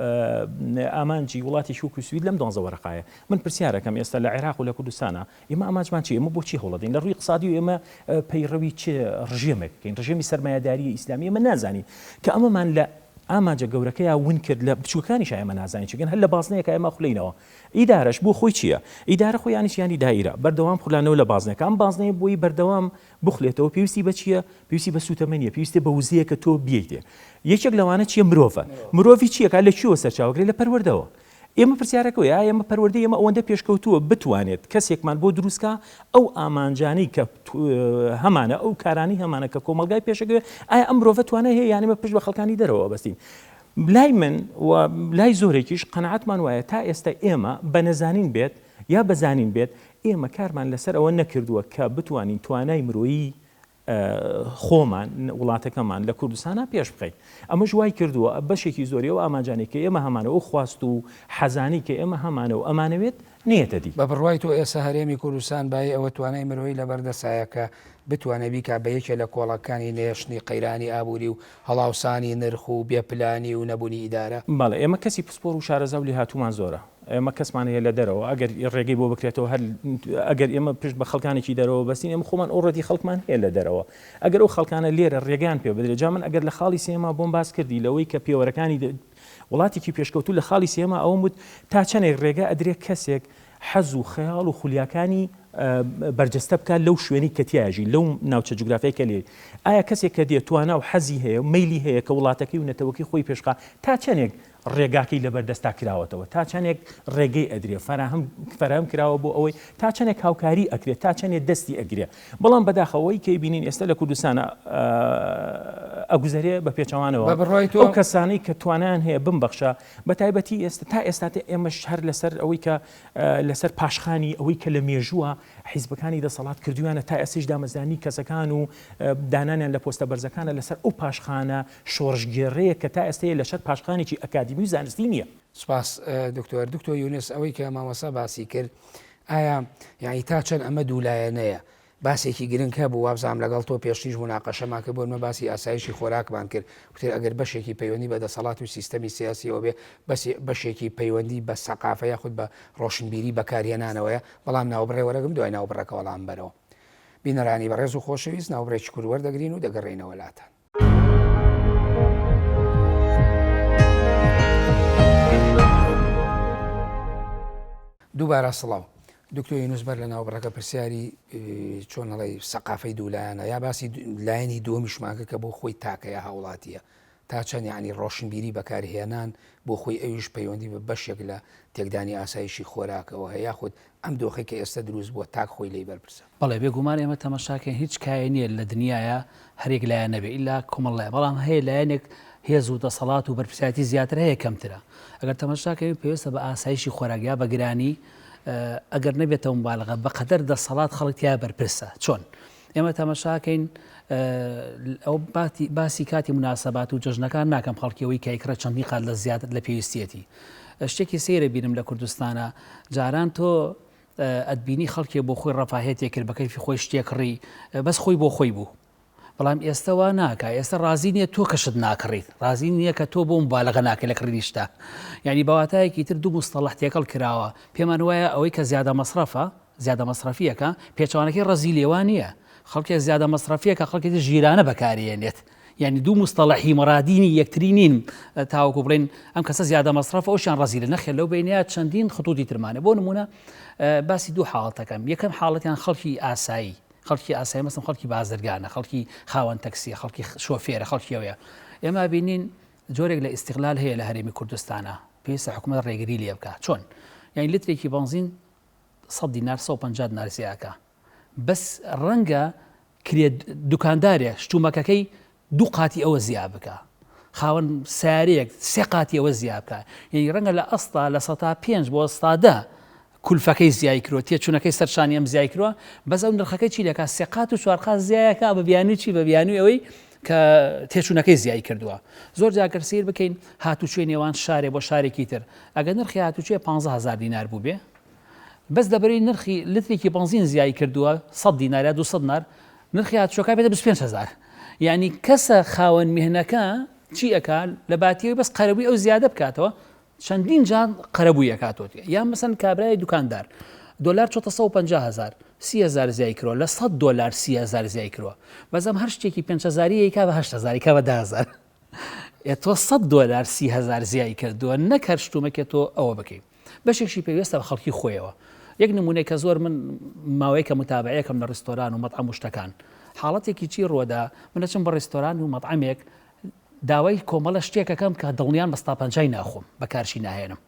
ئامانجی وڵاتی شوک و سوید لەم 12 وەرەقایە من پرسیارەکەم ئێستا لە عێراق و لە کوردستانە ئێمە ئامانجمان چی ئێمە بۆچی هەوڵەدەین لە ڕووی اقتصادی و ئێمە پەیڕەوی چ ڕژێمێکین ڕژێمی سەرمایه‌داری ئیسلامی ئێمە نازانی کە ئەمەمان لە ئامانجە گەورەکەی ون کرد لە بچووکانیش ئێمە نازانین چگەن هەر لە بازنەیەکە ئێمە خوڵینەوە ئیدارەش بۆ خۆی چییە ئیدارە خۆیانی چیانی دایرە بەردەوام خوڵانەوە لە بازنەکە ئەم بازنەیە بۆی بەردەوام بخڵێتەوە پێویستی بە چییە پێویستی بە سوتەمەنیە پێویستی بە وزەیە کە تۆ بییتێ یەکێک لەوانە چییە مرۆڤە مرۆڤی چیەکە لە چیوە سەرچاوەگرێت لە پەروەردەوە ئێمە پرسیارەکەی ئێمە پەروەردەی ئێمە ئەوەندە پێشکەوتووە بتوانێت کەسێکمان بۆ دروستکە ئەو ئامانجانەی کە هەمانە ئەو کارانی هەمانە کە کۆمەلگای پێشەکەوێت ئایا ئەم مرۆڤە توانای هەیە یانمە پشت بە خەڵکانی دەرەوە بەستین لای من و لای زۆرێکیش قەنەعەتمان وایە تا ئێستا ئێمە بە نەزانین بێت یا بەزانین بێت ئێمە کارمان لەسەر ئەوە نەکردووە کە بتوانین توانای مرۆیی خۆمان وڵاتەکەمان لە کوردستانە پێش بخەین ئەمە ژوای کردووە بەشێکی زۆری و ئامانجانی کە ئێمە هەمانەوە خواست و حەزانی کە ئێمە هەمانە و ئەمانەوێت نێتە دی بە بڕوای تۆ ئێستا هەرێمی کوردستان بای ئەوە توانای مرۆیی لە بەردەسایەکە بتوانێت بیکا بە یەکێ لە کۆڵەکانی نێشتنی قەیرانی ئابووری و هەڵاوسانی نرخ و بێپلانی و نەبوونی ئیدارە بەڵێ ئێمە کەسی پسپۆر و شارەزا و لێ هاتوومان زۆرە ئێمە کەسمان هەیە لە دەرەوە ئەگەر ڕێگەی بۆ بکرێتەوە هەر ئەگەر ئێمە پشت بە خەڵکانێکی دەرەوە بەستین ئێمە خۆمان ئۆڕەتی خەڵکمان هەیە لە دەرەوە ئەگەر ئەو خەڵکانە لێرە ڕێگەیان پێ بدرێت جا من ئەگەر لە خاڵی سێما بۆم باس کردی لەوەی کە پێوەرەکانی وڵاتێکی پێشکەوتوو لە خاڵی سێما ئەوم وت تا چەندێک ڕێگە ئەدرێت کەسێک حەز و خەیاڵ و خولیاکانی بەرجەستە بکات لەو شوێنی کە تیاژی لەو ناوچە جوگرافیایکە لێ ئایا کەسێک کە دێت توانە و حەزی هەیە و مەیلی هەیە کە وڵاتەکەی و نەتەوەکی خۆی پێشقا تا چەندێک ڕێگاکەی لە بەردەستا کراوەتەوە تا چەندێک ڕێگەی ئەدرێ فراهم کراوە بۆ ئەوەی تا چەندێک هاوکاری ئەکرێت تا چەندێک دەستی ئەگرێ بەڵام بەداخەوەی کەی بینین ئێستا لە کوردستانە ئەگوزارێ بە پێچەوانەوە ئەو کەسانەی کە توانیان هەیە بمبەخشە بە تایبەتی ئێستا تا ئێستا ئێمەش هەر لەسەر ئەوەی کە لەسەر پاشخانی ئەوەی کە لە مێژووە حیزبەکانی دەسەڵات کردویانە تا ئێستش دامەزانی کەسەکان و دانانیان لە پۆستە بەرزەکانە لەسەر ئەو پاشخانە شۆڕژگێڕەیە کە تا ئێستا لەسەر پاشخانێکی ئەکادمی و زانستی نییە. سپاس دکتۆر یونس ئەوەی کە مامۆستا باسی کرد ئایا یعنی تا چەند ئەمە دوولایەنەیە باسێکی گرنگ هەبوو وابزانام لەگەڵ تۆ پێشتیش مناقەشەمان کە بۆمە باسی ئاسایشی خۆراکمان کرد وتر ئەگەر بەشێکی پەیوەندی بە دەسەڵات و سیستەمی سیاسیەوە بێ بەشێکی پەیوەندی بە سەقافە یاخود بە ڕۆشنبیری بەکارهێنانەوەیە بەڵام ناوبڕێ وەرەگەم دوای ناوبڕەکە وەڵام بەرەوە بینەرانی بەڕێز و خۆشەویست ناوبڕێکی کورد وەردەگرین و دەگەڕێینەوە لاتان. دووبارە سڵاو دکتۆر یونس بەر لە ناوبڕەکە پرسیاری چۆن ئەڵێ سەقافەی دوولایەنە یا باسی لایەنی دووەمیشماکە کە بۆ خۆی تاکەیە هاوڵاتیە تا چەند یعنی ڕۆشنبیری بەکارهێنان بۆ خۆی ئەویش پەیوەندی بە بەشێک لە تێکدانی ئاسایشی خۆراکەوە هەیە یاخود ئەم دۆخی کە ئێستا دروست بووە تاک خۆی لێی بەرپرسە. بەڵێ بێگومان ئێمە تەماشاکەین هیچ کایە نییە لە دنیاە هەرێک لایەن نەبێ ئیلا کۆمەڵایە بەڵام هەیە لایەنێک هێز و دەسەڵات و بەرپرسیاتی زیاتر هەیە کەمترە ئەگەر تەماشاکەین پێویستە بە ئاسایشی خۆراکیا بەگرانی ئەگەر نەبێتەوە مبالغە بەقەدەر دەسەڵات خەڵکتیا بەرپرسە چۆن ئێمە تەماشاکەین ئەو باسی کاتی مناسبات و جژنەکان ناکەم خەڵکیەوەی کایکرە چەندی قات لە زیاتر لە پێویستیەتی شتێکی سەیرە بینم لە کوردستانە جاران تۆ ئەتبینی خەڵکی بۆ خۆی ڕەفاهێتێک کرد بەکەیفی خۆی شتێکڕی بەس خۆی بۆ خۆی بوو بەڵام ئێستاوا ناکە ئێستا ڕازی نییە تۆ کەشت ناکڕیت ڕازی نییە کە تۆ بۆ مبالەغە ناکە لە کڕیشتا یعنی بەواتایەکی تر دوو مستەڵەح تێکەڵ کراوە پێمان وایە ئەوەی کە زیادە مەصرفە زیادە مەصرفیەکە پێچوانەکەی ڕەزی لێوان نییە خەڵکی زیادە مەصرفیەکە خەڵکی ژیرانە بەکارێنێت یعنی دوو مستەڵەحی مەرادینی یەکتری نین تاوەکو بڵێن ئەم کەسە زیادە مەصرفە ئەوشیان ڕەزی لە نەخێ لەو بینەیە چەندین خطوطی ترمانە بۆ نمونە باسی دوو حاڵەتەکەم یەکەم حاڵەتیان خەڵکی ئاسایی خەڵکی ئاسایی مەسن خەڵکی بازرگانە خەڵکی خاوەن تەکسی خەڵکی شۆفێرە خەڵکیەوەیە ئێمە بینین جۆرێک لە ئیستیغلال هەیە لە هەرێمی کوردستانە پێویستە حکوومەت ڕێگری لێ بکات چۆن یعنی لیترێکی بنزین 100 دینار 150 دینار زیاکە بەس ڕەنگە دوکاندارێ شتومەکەکەی دوو قاتی ئەوە زیاد بکە خاوەن سیارەیەک سێ قاتی ئەوە زیاد بکە یعنی ڕەنگە لە ئەستا لە 105 بۆ 100 کولفەکەی زیای کردوە تێچوونەکەی سەرشانی ئەم زیای کردووە بەس ئەو نرخەکەی چی دەکات سێ قات و چوار قات زیایەکە بە بیانوی چی بە بیانوی ئەوەی کە تێچوونەکەی زیای کردووە زۆر جاکە سیر بکەین هاتوچوێ نێوان شارێ بۆ شارێکی تر ئەگەر نرخی هاتوچوێ 15000 دینار بوو بێ بەس دەبەری نرخی لترێکی بنزین زیای کردووە 100 دینار یا 200 دینار نرخی هاتوچۆکە بێتە 25000 یعنی کەسە خاوەن میهنەکە چی ئەکات لە باتیەوەی بەس قەرەبووی ئەو زیادە بکاتەوە چەندین جان قەرەبووی ئەکاتەوە یان مەسەن کابرای دوکاندار دلار چۆتە 150000 30000 زیای کردووە لە 100 دلار 30000 زیای کردووە بەزەم هەر شتێکی 5000 کا بە 8000 کا بە 10000 تۆ 100 دلار 30000 زیای کردووە نەک هەر شتومەکە تۆ ئەوە بکەیت بەشێکی پێویستە بە خەڵکی خۆیەوە یەک نمونەی کە زۆر من ماوەیە کە متابعەکەم لە ڕێستۆران و مەطعەم و شتەکان حاڵەتێکی چی ڕۆدا من دەچم بە ڕێستۆران و مەطعەمێک داوای کۆمەڵە شتێکەکەم کە دڵنیان بە 150 ناخۆم بەکارشی ناهێنم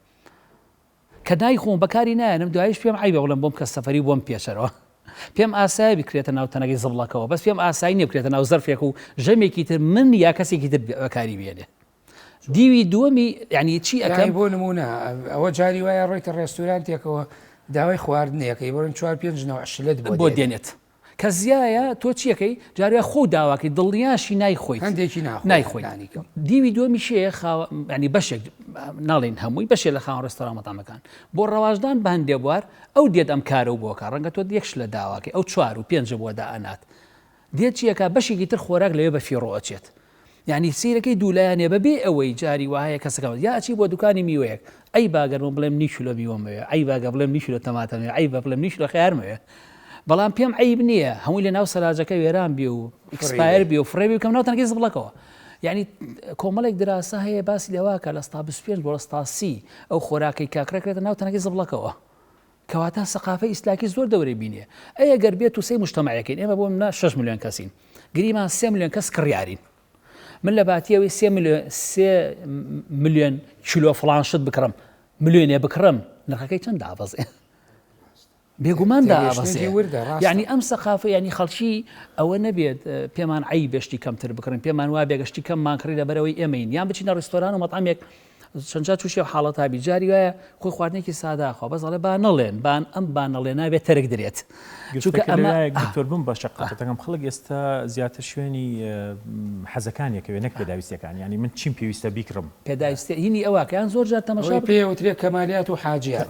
کە نایخۆم بەکاری نایەنم دوایش پێم عیبە بڵێم بۆم کە سەفەری بۆم پێشەرەوە پێم ئاسایی بکرێتە ناو تەنەگەی زەڵەکەەوە بەس پێم ئاسایی نیە بکرێتە ناو زەرفێک و ژەمێکی تر من یا کەسێکی تر بەکاری بێنێ دیوی دووەمی یعنی چی ئەەکەم بۆ نمونە ئەوە جاری وایە ڕێیتە ڕێستورانتێکەوە داوای خواردنەکەی بڕن 4-5 بۆ دێنێت کە زیایە تۆ چیەکەی جارێ خۆ داواکەی دڵنیاشی نایخۆی هەندێکی نایخۆی دیوی دووەمی شەیە ینی بەشێک ناڵێن هەمووی بەشێ لە خاوەن ڕێستۆران مەطعەمەکان بۆ ڕەواژدان بە هەندێ بوار ئەو دێت ئەم کارە و بۆکە ڕەنگە تۆ یەکش لە داواکەی ئەو 4 و 5 بۆ دائەنات دێت چیەکە بەشێکی تر خۆراک لەوێ بە فیڕۆ ئەچێت یعنی سیرەکەی دوولایانێ بەبێ ئەوەی جاری وایە کەسەکەم یا ئەچی بۆ دوکانی میوەیەک ئەی باگەرم بڵێم نیشولە میوەمەوێ ئەی باگە بڵێم نیشولە تەماتەمێ ئەی بە بڵێم نیشولە خیارمەوێ بەڵام پێم عیب نییە هەمووی لە ناو سەلاجەکە وێران بێ و ئەکسپایر بێ و فڕێبی و کەم ناو تەنەکەی زبڵەکەوە یعنی کۆمەڵێک دراسە هەیە باسی لەواکە لە 125 بۆ 130 ئەو خۆراکەی کاکرێکرێتە ناو تەنەکەی زبڵەکەەوە کەواتە سەقافەی ئیسلاکی زۆر دەورەی بینێ ئەیە گەر بێت و سێ مجتەمەعەکەین ئێمە بۆ 6 ملیۆن کەسین گریمان 3 ملیۆن کەس کڕیارین من لە باتیەوەی 3 ملیۆن کیلۆ فڵان شت بکڕم ملیۆنێ بکڕم نرخەکەی چەند دابەزێ بێگومان دابەزێ یعنی ئەم سەقافە ینی خەڵکی ئەوە نەبێت پێمان عیبێشتی کەمتر بکڕن پێمان وا بێگەشتی کەممان کڕی لەبەرەوەی ئێمەین یان بچینە ڕێستۆران و مەطعەمێک چەندجا تووشێ حاڵەتابی جاری وایە خۆی خواردنێکی ساداخوا بەس ئەڵێ با نەڵێن بان ئەم بانەڵێ نابێت تەرک درێت چونکە ئەمەتۆر بم بە شقەتەکەم خەڵک ئێستا زیاتر شوێنی حەزەکانێکەوێ نەک پێداویستەکان ینی من چیم پێویستە بیکڕم پێداویستە هینی ئەوواکەیان زۆر جار تەماشا پێوترێت کەمالیات و حاجیات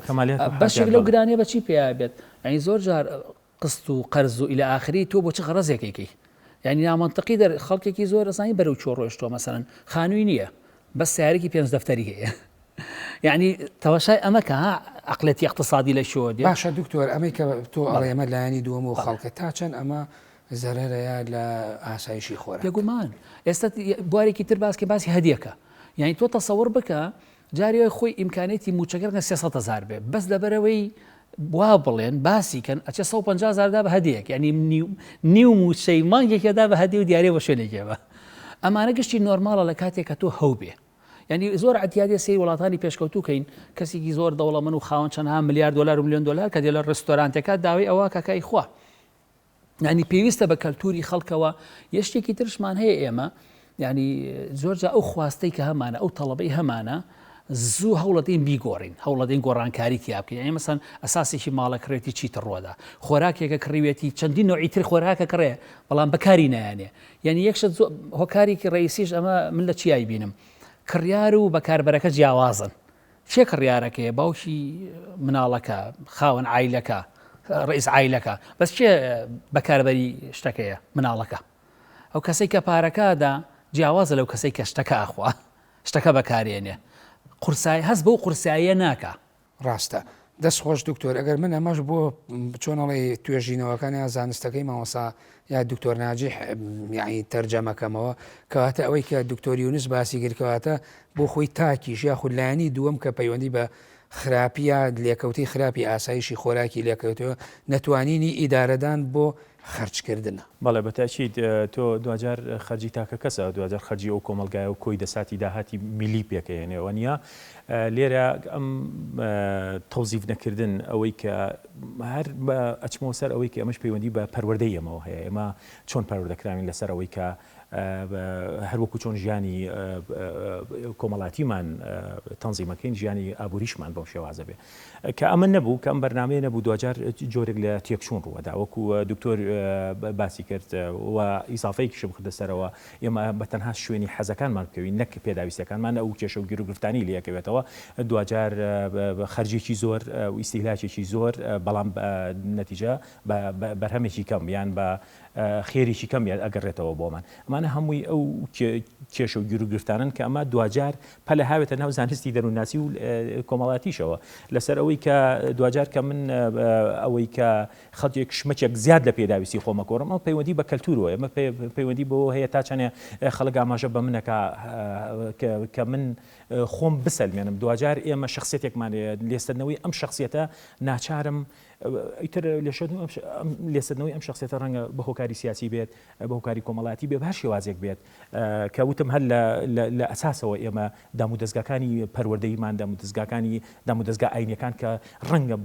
بەشێک لەو گرانێ بە چی پێیا بێت ینی زۆر جار قست و قەرز و ئیلە ئاخری تۆ بۆ چ غەڕەزێکێکی ینی نامەنتەقی خەڵکێکی زۆر ئەزانی بەرەو چۆ ڕۆیشتۆ مەسەرەن خانووی نییە بەس سیارێکی 5 دەفتەری هەیە یعنی تەواشای ئەمەکە عقلەتی اقتصادی لە شۆ باشە دکتۆر ئەمەی کە تۆ ئەڵێمە لایانی دووەم و خەڵکە تا چەند ئەمە زەرەرەیە لە ئاسایشی خۆرە بێگومان ئێستا بوارێکی تر باسکە باسی هەدیەکە یعنی تۆ تەسەوڕ بکە جارێ خۆی ئیمکانێتی موچەکردن 300,000 بێ بەس لەبەرەوەی وا بڵێن باسی کەن ئەچە 150,000 دا بە هەدیەک ینی نیو موچەی مانگێکێدا بە هەدی و دیارێ بە شوێنێکێوە ئەمانە گشتی نۆرماڵە لە کاتێک کە تۆ هەو بێ ینی زۆر عتیادی سەی وڵاتانی پێشکەوتوکەین کەسێکی زۆر دەوڵەمەند و خاوەن چەندها ملیار دلار و ملیۆن دلار کە دێ لە ڕێستۆرانتێکە داوای ئەوە کەکای خوا ینی پێویستە بە کەلتوری خەڵکەوە یەشتێکی ترشمان هەیە ئێمە ینی زۆرجا ئەو خواستەی کە هەمانە ئەو تەڵەبەی هەمانە زوو هەوڵەتین بیگۆڕین هەوڵەتین گۆڕانکاری تیابکەین یعنی مەسەن ئەساسێکی ماڵەکڕێتی چیتر ڕۆدا خۆراکێکە کڕیوێتی چەندین نوعی تر خۆراکە کڕێ بەڵام بەکاری نایانێ یعنی یەکشت هۆکارێکی ڕئیسیش ئەمە من لە چیای بینم کڕیار و بەکاربەرەکە جیاوازن چێ کڕیارەکەی باوشی مناڵەکە خاوەن عیلەکە ڕئیس عیلەکە بەس چێ بەکاربەری شتەکەیە مناڵەکە ئەو کەسەی کە پارەکەدا جیاوازە لەو کەسەی کە شتەکە ئاخوا شتەکە بەکارێنێ قورسایی هەست بۆ قورساییە ناکە ڕاستە دەست خۆش دکتۆر ئەگەر من ئەمەش بۆ چۆنەڵی توێژینەوەکان یا زانستەکەی مامۆسا یا دکتۆر ناجیح یعنی تەرجەمەکەمەوە کەواتە ئەوەی کە دکتۆر یونس باسی کردکەواتە بۆ خۆی تاکیش یا خولایانی دووەم کە پەیوەندی بە خراپیە لێکەوتی خراپی ئاسایشی خۆراکی لێکەوتەوە نەتوانینی ئیدارەدان بۆ خەرجکردنە. بەڵێ بەتاچیت تۆ دوجار خەرجی تاکە کەسە دوجار خەرجی ئەو کۆمەلگایە و کۆی دەساتی داهاتی میلی پێکەێنێەوە نیە لێرە ئەم تەوزیف نەکردن ئەوەی کە هەر ئەچمەوە سەر ئەوەی کە ئەمەش پەیوەندی بە پەروەردەی ئەمەوە هەیە ئێمە چۆن پەروەردەکراین لەسەر ئەوەی کە هەروەکو چۆن ژیانی کۆمەڵاتیمان تەنزیمەکەین ژیانی ئابووریشمان بەو شێوازە بێ کە ئەمە نەبوو کە ئەم بەرنامەیە نەبوو دوجار جۆرێک لە تێکچوون ڕوەدا وەکو دکتۆر باسی کرد و ئیسافەیەکیشم خدەسەرەوە ئێمە بەتەنها شوێنی حەزەکانمان بکەوین نەک پێداویستەکانمان ئەو کێشە و گیرروگرفتانی لەکەوێتەوە دوجار خەرجێکی زۆر و ئیسیلاکێکی زۆر بەڵام نەتیجە بەرهەمێکی کەم یان بە خێریی کەم ئەگەڕێتەوە بۆمان ئەمانە هەمووی ئەو کێشە و گیرروگرفتانن کە ئەمە دوجار پەلە هاوێتە ناو زانستی دەرووناسی و کۆمەڵاتیشەوە لەسەر ئەوەی کە دوجار کە من ئەوەی کە خەڵک شمەکێک زیاد لە پێداویستی خۆمە کۆڕم ئەو پەیوەندی بە کەلتورەوە ئەمە پەیوەندی بۆ هەیە تا چەنێ خەڵک ئاماژە بە منەکە کە من خۆم بسەلمێنم دوجار ئێمە شخصیتێکمان لێستنەوەی ئەم شخصیەتە ناچارم ئیتر لێسەدنەوەی ئەم شخصیەتە ڕەنگە بە هۆکاری سیاسی بێت بە هۆکاری کۆمەڵاتی بێ هەر شێوازێک بێت کە وتم هەر لە ئەساسەوە ئێمە دام و دەستگاکانی پەروەردەیمان دام و دەستگا ئاینیەکان کە ڕەنگە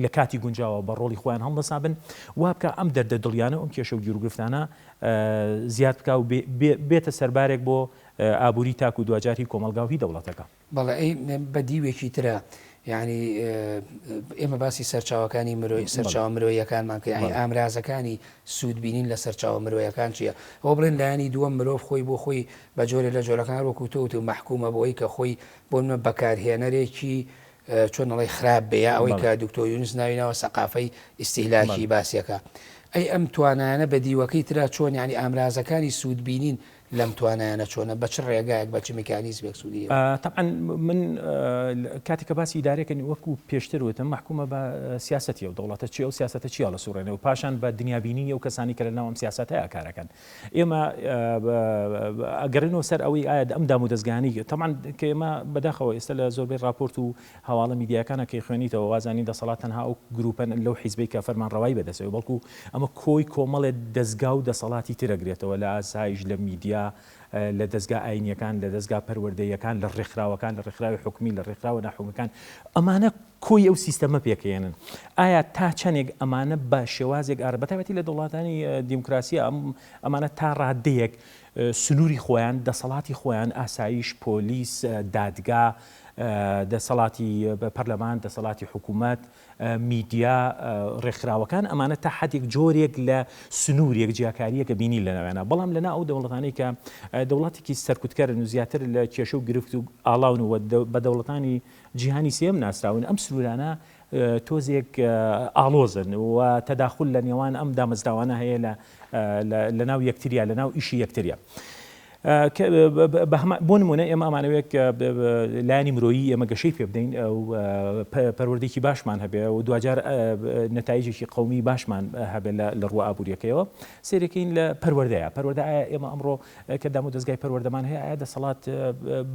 لە کاتی گونجاوە بە ڕۆڵی خۆیان هەڵدەسابن وا بکە ئەم دەردە دڵیانە ئەم کێشە و گیرروگرفتانە زیاد بکە و بێتە سەربارێک بۆ ئابووری تاک و دوجاری کۆمەلگاوی دەوڵەتەکە. بەڵێ ئەی بە دیوێکی ترە یعنی ئێمە باسی سەرچاوەکانی مرۆی سەرچاو مرۆیەکانمان کە یعنی ئامرازەکانی سوودبینین لە سەرچاو مرۆیەکان چییە؟ ئەو بڵێن لایانی دووەم مرۆڤ خۆی بۆ خۆی بە جۆرە لە جۆرەکان وەکو تۆ و مەحکومە بۆی کە خۆی بۆ منە بەکارهێنەرێکی چۆن ئەڵێ خراپ بێ ئەوەی کە دکتۆر یونس ناوینەوە سەقافەی ئیستیهلاکی باسیەکە. ئەی ئەم توانانە بە دیوەکەی ترا چۆن یعنی ئامرازەکانی سوودبینین لەم توانایانە چۆنە بە چ ڕێگایەک بە چ میکانیزمێک سوودی؟ طبعا من کاتێککە باسی ئیدارەکەنی وەکو پێشتر وتم محکومە بە سیاسەتی و دەوڵەتە چی ئەو سیاسەتە چیە لە سوڕێنە و پاشان بە دنیابینی ئەو کەسانی کە لەناو ئەم سیاسەت هەیە کارەکەن ئێمە ئەگەڕێنەوە سەر ئەوەی ئایا ئەم دام و دەستگانی طبعا کە ئێمە بەداخەوە ئێستا لە زۆربەی راپۆرت و هەواڵە میدیاکانە کە خوێنیتەوە وازانی دەسەڵات تەنها ئەو گروپن لەو حیزبەی کە فەرمانڕەوایی بەدەستەوە بەڵکو ئەمە کۆی کۆمەڵێ دەستگا و دەسەڵاتی ترەگرێتەوە لە ئاسایش لە میدیا لە دەستگا ئاینیەکان لە دەستگا پەروەردەیەکان لە ڕێکخراوەکان لە ڕێکخراوی حکومی لە ڕێکخراوە ناحکومیەکان ئەمانە کۆی ئەو سیستەمە پێکەێنن ئایا تا چەندێک ئەمانە بە شێوازێک ئاربەتایەتی لە دەوڵاتانی دیموکراسی ئەمانە تا ڕادەیەک سنووری خۆیان دەسەڵاتی خۆیان ئاسایش پۆلیس دادگا دەسەڵاتی پەرلەمان دەسەڵاتی حکوومەت میدیا ڕێکخراوەکان ئەمانە تا حدێک جۆرێک لە سنوورێک جیاکاریەکە بینی لەناوێنە بەڵام لەنا ئەو دەوڵەتانی کە دەوڵاتێکی سەرکوتکەرن و زیاتر لە کێشە و گرفت و ئاڵاون و بە دەوڵەتانی جیهانی سێم ناسراون ئەم سنوورانە تۆزێک ئاڵۆزن و تەداخل لە نێوان ئەم دامەزراوانە هەیە لە ناو یەکتریە لە ناو ئیشی یەکتریە بۆ نمونە ئێمە ئەمانەوەیەک لایانی مرۆیی ئێمە گەشەی پێ بدەین و پەروەردەیەکی باشمان هەبێ و دوجار نەتایجێکی قەومی باشمان هەبێ لە ڕوو ئابوووریەکەیەوە سێرەکەین لە پەروەردەیە ئایا ئێمە ئەمڕۆ کە دام و دەستگای پەروەردەمان هەیە ئایا دەسەڵات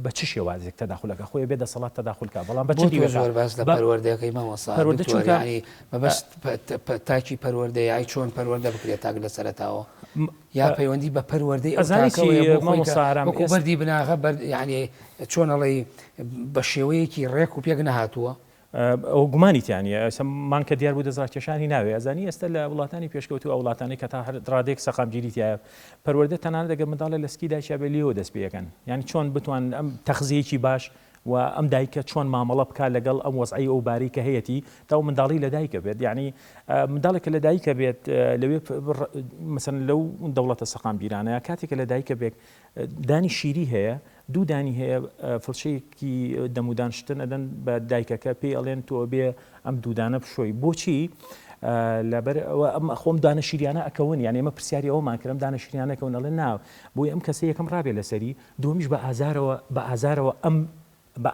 بە چ شێوازێک تەداخولەکە خۆی بێ دەسەڵات تەداخولکە بەڵام بە چ زۆر باس لە پەروەردەکەی مامۆستا پەروەردەی مەبەست تاکی پەروەردەیە چۆن پەروەردە بکرێت تاک لە سەرەتاوە یا پەیوەندی بە پەروەردەی وەکو بەردی بناغە یعنی چۆن ئەڵێ بە شێوەیەکی ڕێک و پێک نەهاتووە ئەو گومانیتیانە ئەسەمان کە دیار بوو دەزارکێشانی ناوێ ئەزانی ئێستا لە وڵاتانی پێشکەوت و ئەو وڵاتانی کە تا ڕادێک سەقامگیریتیایە پەروەردە تەنانەت دەگەر منداڵە لە سکیدا چابێ لێەوە دەست پێەکەن یعنی چۆن بتوان ئەم تەخزیەکی باش و ئەم دایکە چۆن مامەڵە بکات لەگەڵ ئەم وەزعی ئەو باری کە هەیەی تا و منداڵی لە دایکە بێت یعنی منداڵێکە لە دایکە بێت لەوێ مەسەن لەو دەوڵەتە سەقام بیرانەیە کاتێکە لە دایکە بێت دانی شیری هەیە دوو دانی هەیە فڵشەیەکی دەمودانشتن ئەدەن بە دایکەکە پێی ئەڵێن تۆ بێ ئەم دوودانە بشۆی بۆچی لەبەر ئەم خۆم دانە شیریانە ئەکەون یعنی ئێمە پرسیاری ئەومان کردم دانە شیریانەکەون ئەڵێن ناو بۆی ئەم کەسە یەکەم ڕابێ لەسەری دومیش بە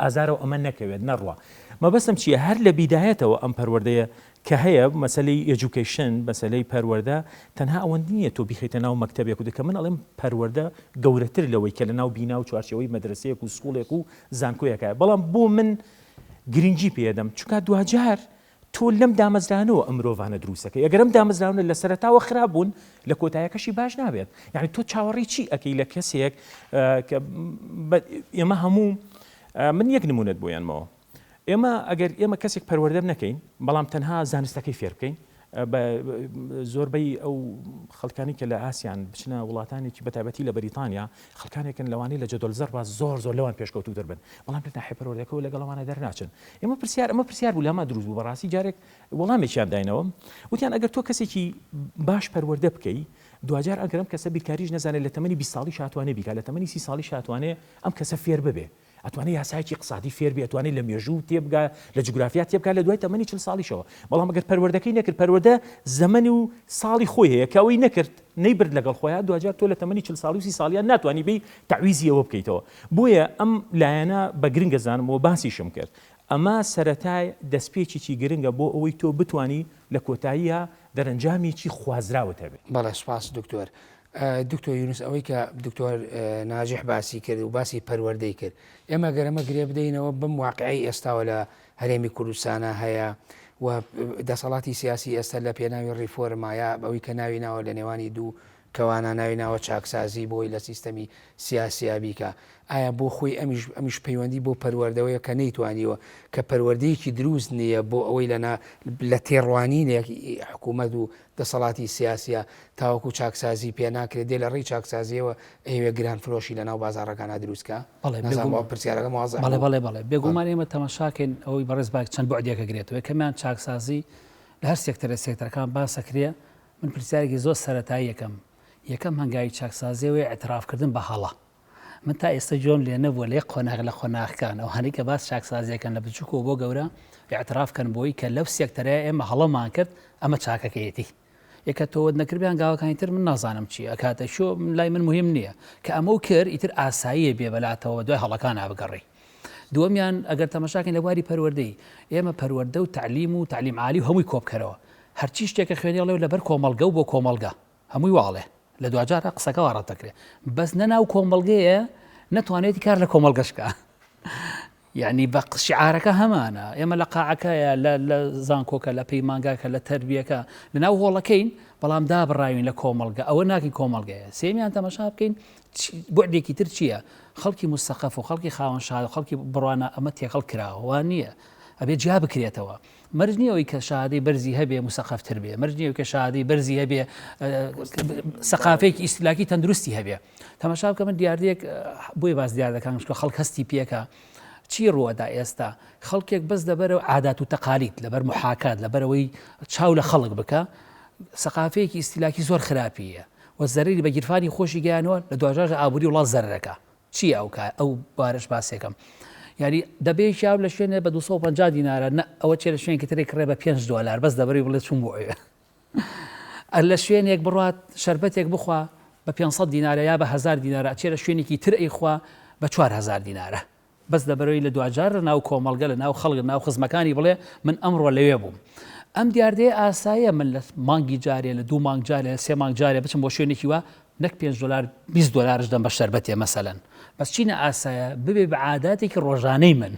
ئازارەوە ئەمە نەکەوێت نەڕوە مەبەستم چییە هەر لە بیدایەتەوە ئەم پەروەردەیە کە هەیە مەسلەی ئێجوکیشن مەسلەی پەروەردە تەنها ئەوەن نییە تۆ بیخیتە ناو مەکتەبێک و دەکە من ئەڵێم پەروەردە گەورەتر لەوەی کە لە ناو بینا و چوارچەوەی مەدرسەیەک و سکوڵێک و زانکۆیەکە بەڵام بۆ من گرنگی پێدەم چونکە دوجار تۆ لەم دامەزرانەوە ئەم مرۆڤانە دروستەکەی ئەگەرم دامەزراونە لە سەرەتاوە خراپبوون لە کۆتایەکەشی باش نابێت یعنی تۆ چاوەڕی چی ئەەکەی لە کەسێک کە ئێمە هەموو من یەک نمونەت بۆیانمەوە ئێمە ئەگەر ئێمە کەسێک پەروەردە نەکەین بەڵام تەنها زانستەکەی فێر بکەین زۆربەی ئەو خەڵکانی کە لە ئاسیان بچنە وڵاتانێکی بەتابەتی لە بەریتانیا خەڵکانێکن لەوانەی لە جەدۆلزەر باز زۆر لەوان پێشکەوتوتر بن بەڵام لە ناحیە پەروەردەکەەوە لەگەڵەوانە دەرناچن ئێمە پرسیار بوو لەما دروست بوو بەڕاستی جارێک وەڵامێکیان داینەوە وتیان ئەگەر تۆ کەسێکی باش پەروەردە بکەی دوجار ئەگەرم کەسە بیرکاریش نەزانێت لە تەمەنی 20 ساڵی شاتوانێ بیکات لە تەمەنی 30 ساڵی شاتوانێ ئەم کەسە فێر ببێ ئەتوانێت یاسایکی اقتصادی فێر بێ ئەتوانێت لە مێژوو تێبگا لە جوگرافیا تێبکات لە دوای تەمەنی 40 ساڵیشەوە بەڵام ئەگەر پەروەردەکەی نەکرد پەروەردە زەمەنی و ساڵی خۆی هەیە کە ئەوەی نەکرد نەیبرد لەگەڵ خۆیان دوجار تۆ لە تەمەنی 40 ساڵی و 30 ساڵیان ناتوانانی بی تعویزیەوە بکەیتەوە بۆیە ئەم لایەنە بە گرنگە زانمەوە باسیشم کرد ئەمە سەرەتای دەستپێکێکی گرنگە بۆ ئەوەی تۆ بتانی لە کۆتاییە دەرەنجامێکی خوازراوت هەبێت بەڵێ سپاس دکتۆر دکتۆر یونس ئەوەی کە دکتۆر ناجح باسی کرد و باسی پەروەردەی کرد ئێمە گەرەمە گرێ بدەینەوە بم واقعی ئێستاوە لە هەرێمی کوردستانە هەیە و دەسەڵاتی سیاسی ئێستا لە پێناوی ڕیفۆرمایە بەوەی کە ناوی ناوە لە نێوانی دوو کەوانە ناوی ناوە چاکسازی بۆی لە سیستەمی سیاسیا بیکە ئایا بۆ خۆی ئەمیش پەیوەندی بۆ پەروەردەوەیە کە نەیتوانیوە کە پەروەردەیەکی دروست نییە بۆ ئەوەی لە تێڕوانینێک حکوومەت و دەسەڵاتی سیاسە تاوەکو چاکسازی پێ ناکرێت دێ لە ڕێی چاکسازیەوە ئەوێ گران فرۆشی لە ناو بازارەکانە دروستکە پرسیارەکە مازە بەڵێ بێگومان ئێمە تەماشاکەین ئەوەی بەڕێز باک چەند بۆعدێکە گرێتەوە کەمیان چاکسازی لە هەر سێکتەرەکان باسەکرێ من پرسیارێکی زۆر سەرەتایی یەکەم هەنگاوی چاکسازیەوەی ئەترافکردن بە هەڵە من تا ئێستا جۆم لێ نەبووە لێ قۆناغ لە خۆناغەکان ئەو هەنی کە باس چاکسازیەکەن لە بچووکەوە بۆ گەورە ئەترافکەن بۆی کە لەو سێکتەرەیە ئێمە هەڵەمان کرد ئەمە چاکەکەیەتی یەکە تۆوە نەکردیان گاوەکانی تر من نازانم چی ئەکاتە شۆ لای من مهم نییە کە ئەمە و کرد ئیتر ئاساییە بێبەلاتەوە دوای هەڵەکان ئابگەڕی دووەمیان ئەگەر تەماشاکەین لە واری پەروەردەی ئێمە پەروەردە و تعلیم و تعلیم عالی و هەمووی کۆبکەرەوە هەرچی شتێکە خوێنێڵێ لەبەر کۆمەڵگە و بۆ کۆمەڵگە هەمووی واڵێ لە دوجارە قسەکە ڕەتەکرێ بەس نەناو کۆمەڵگەیە نەتوانێتی کار لە کۆمەڵگەشکە یعنی بە شعارەکە هەمانە ئێمە لە قاعەکەیە لە زانکۆکە لە پەیمانگاکە لە تەربیەکە لەناو هۆڵەکەین بەڵام دابڕاوین لە کۆمەڵگە ئەوە ناکەین کۆمەڵگەیە سێمیان تەماشا بکەین بۆعدێکی تر چییە خەڵکی مستەخەف و خەڵکی خاوەنشاد و خەڵکی بڕوانە ئەمە تێکەڵ کراوە نییە ئەبێ جیا بکرێتەوە مەرج نییەوەی کە شادەی بەرزی هەبێ مستەخەفتر بێ مەرج نییە کە شادەی بەرزی هەبێ سەقافەیەکی ئیسلاکی تەندروستی هەبێ تەماشا بکە من دیاردەیەک بۆی باز دیار دەکەم خەڵک هەستی پێکە چی ڕوەدا ئێستا خەڵکێک بەس دەبەرەوە عادات و تەقالید لەبەر محاکات لەبەرەوەی چاو لە خەڵک بکە سەقافەیەکی ئیسلاکی زۆر خراپیە و زەرری بە گیرفانی خۆشی گەیانەوە لە دوجار ئابووری وڵات زەرەکە چی ئەو بارش باسێکم یعنی دەبێ شاو لە شوێنە بە 250 دینارە ئەوە چێ لە شوێنێکی ترێک کڕێ بە $5 بەس دەبەری بڵێت چوون بۆ لە شوێنێک بڕات شەربەتێک بخوا بە 500 دینارە یا بە 1000 دینارە چێ لە شوێنێکی تر ئەیخوا بە 4000 دینارە بەس دەبەرەوەی لە دوجار ناو کۆمەڵگە لە ناو خەڵک ناو خزمەکانی بڵێ من ئەمڕۆ لەوێ بووم ئەم دیاردەیە ئاساییە من لە مانگی جارێ لە 2 مانگ جارێ 3 مانگ جارێ بچم بۆ شوێنێکی وە نەک $5 $20 دەم بە شەربەتێ مەسەلەن بەس چینە ئاسایە ببێ بە عاداتێکی ڕۆژانەی من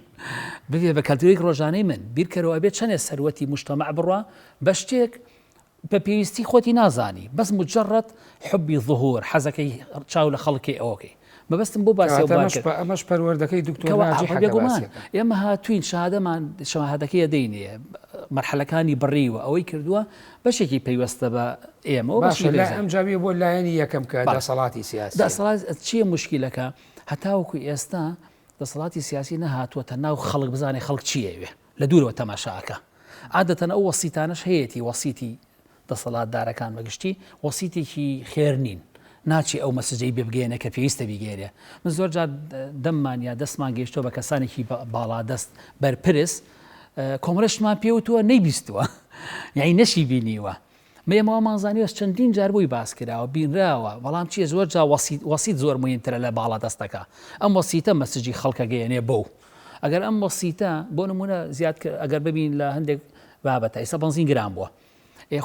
ببێ بە کەلتورێکی ڕۆژانەی من بیرکەرەوە بێت چەندێ سەروەتی مجتەمع بڕوا بە شتێک بە پێویستی خۆتی نازانی بەس مجرد حبی ظهور حەزەکەی چاو لە خەڵکی ئەوەکەی مەبەستم بۆ باسی ئەمەش پەروەردەکەی دکتۆر ئێمە هاتوین شەهادەکەی دەینێ مەرحەلەکانی بڕیوە ئەوەی کردووە بەشێکی پەیوەستە بە ئێمە ئەم جاویە بۆ لایەنی یەکەم کە دەسەڵاتی سیاسی دەسەڵات چییە مشکلەکە هەتاوەکو ئێستا دەسەڵاتی سیاسی نەهاتووەتە ناو خەڵک بزانێ خەڵک چیەوێ لە دوورەوە تەماشاکە عادەتەن ئەو وەسیتانەش هەیەی وەسیتی دەسەڵاتدارەکان بەگشتی وەسیتێکی خێر نین ناچی ئەو مەسجەی ببگەێنە کە پێویستە بیگەێنێ من زۆر جار دەممان یا دەستمان گەیشتەوە بە کەسانێکی باڵا دەست بەرپرس کۆمەڵەشمان پێوتووە نەیبیستووە یعنی نەشی بینیوە مێمەوە مازانیوە چەندین جار بووی باس کراوە بینراوە بەڵام چیە زۆر جا وەسیت زۆر مهمترە لە باڵا دەستەکە ئەم وەسیتە مەسجی خەڵکە گەیەنێ بەو ئەگەر ئەم وەسیتە بۆ نمونە زیاد ئەگەر ببین لە هەندێک بابەتە ئێستا بنزین گران بووە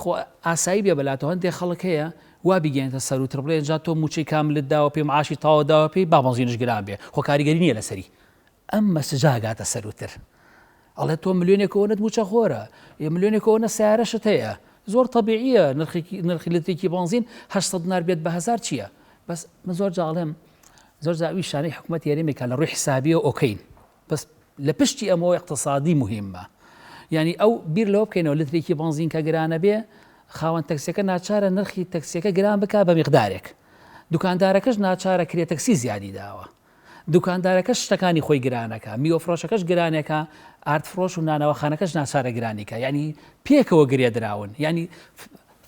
خۆ ئاسایی بێ بەلاتەوە هەندێک خەڵک هەیە وا بیگەێنێتە سەروتر بڵێ جا تۆ موچەی کاملت داوە پێی معاشی تاوەداوە پێی با بنزینش گران بێ خۆ کاریگەری نییە لەسەری ئەم مەسجا گاتە سەروتر ئەڵێ تۆ ملیۆنێکەوەنت موچە خۆرە ملیۆنێکەوەنە سیارەشت هەیە زۆر طبیعیە نرخی لترێکی بنزین 800 دینار بێت بە 1000 چییە بەس من زۆر جاڵێم زۆر جاوی شانەی حکوومەت یاریمێکە لە ڕووی حسابیە ئۆکەین بەس لە پشتی ئەمەوە اقتصادی مهمە یعنی ئەو بیر لەوە بکەینەوە لترێکی بنزین کە گرانە بێ خاوەن تەکسیەکە ناچارە نرخی تەکسیەکە گران بکە بە میقدارێک دوکاندارەکەش ناچارە کرێ تەکسی زیادی داوە دوکاندارەکەش شتەکانی خۆی گرانەکە میوەفرۆشەکەش گرانێکە ئارتفرۆش و نانەوەخانەکەش ناچارە گرانیکە ینی پێکەوە گرێدراون ینی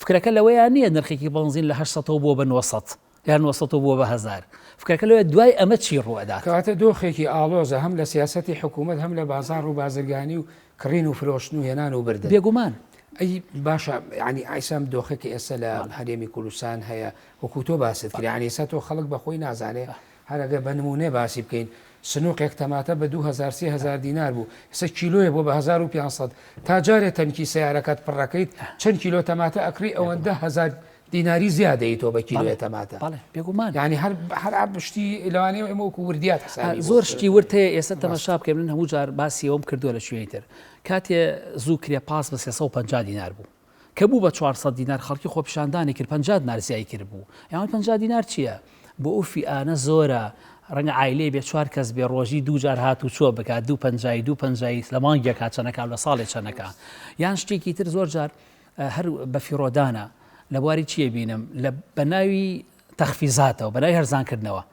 فکرەکە لەوەیان نییە نرخێکی بنزین لە 800 بۆ بە 900 یان 900 بۆ بە 1000 فکرەکە لەوێ دوای ئەمە چی ڕوەدات کەواتە دۆخێکی ئاڵۆزە هەم لە سیاسەتی حکوومەت هەم لە بازار و بازرگانی و کڕین و فرۆشتن و هێنان و بردن بێگومان ئەی باشە ینی ئایسام دۆخێکی ئێستا لە هەرێمی کوردستان هەیە وەکو تۆ باست کرد ینی ئێستا تۆ خەڵک بەخۆی نازانێ هەرەگە بە نمونێ باسی بکەین سنووقێک تەماتە بە 2000 دینار بوو ئێستا کیلۆیە بۆ بە 1500 تا جارێ تەنکی سیارەکەت پڕەکەیت چەند کیلۆ تەماتە ئەکری ئەوەندە 1000 دیناری زیادەی تۆ بە کیلۆیە تەماتە بێگومان ینی هەر پشتی لەوانەیە ئەمە وەکو وردیات زۆر شتی ورتەیە ئێستا تەماشا بکەین من هەموو جار باسی ئەوم کردووە لە شوێنی تر کاتێ زوو کرێ پاس بە 350 دینار بوو کە بوو بە 400 دینار خەڵکی خۆپیشاندانی کرد 50 دینار زیای کرد بوو یان 50 دینار چییە بۆ ئوفی ئانە زۆرە ڕەنگە عیلێ بێ 4 کەس بێ ڕۆژی دوو جار هات و چۆ بکات 250 لە مانگێکا چەنەکە لە ساڵێ چەنەکە یان شتێکی تر زۆر جار هەر بە فیرۆدانە لە بواری چیە بینم لە بەناوی تەخفیزاتەوە بەناوی هەرزانکردنەوە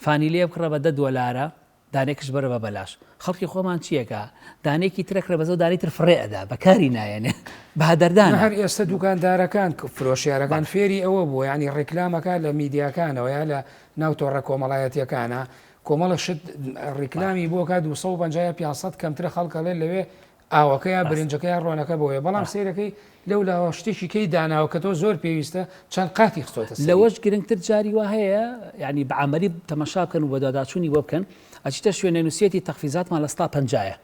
فانیلێ بکڕە بە $10 دانێکش بەرە بە بەلاش خەڵکی خۆمان چیەکە دانێکی ترەکرە بەزە و دانی تر فڕێئەدا بەکاری نایەنێ بەهادەردان هەر ئێستا دوکاندارەکان فرۆشیارەکان فێری ئەوە بوو ینی ڕێکلامەکە لە میدیاکانەوە یا لە ناوتۆڕە کۆمەڵایەتیەکانە کۆمەڵە شت ڕێکلامی بۆکە 250 کەمترە خەڵکەڵێ لەوێ ئاوەکەیان برنجەکەیان ڕۆنەکە بۆیە بەڵام سیرەکەی لەو لاوە شتێکی کەی داناوە کە تۆ زۆر پێویستە چەند قاتی خستۆتە لەوەش گرنگتر جاری وا هەیە ینی بەعمەلی تەماشا بکەن و بەداداچوونی بۆ بکەن ئەچیتە شوێنە نووسێتی تەخفیزاتمان لە 150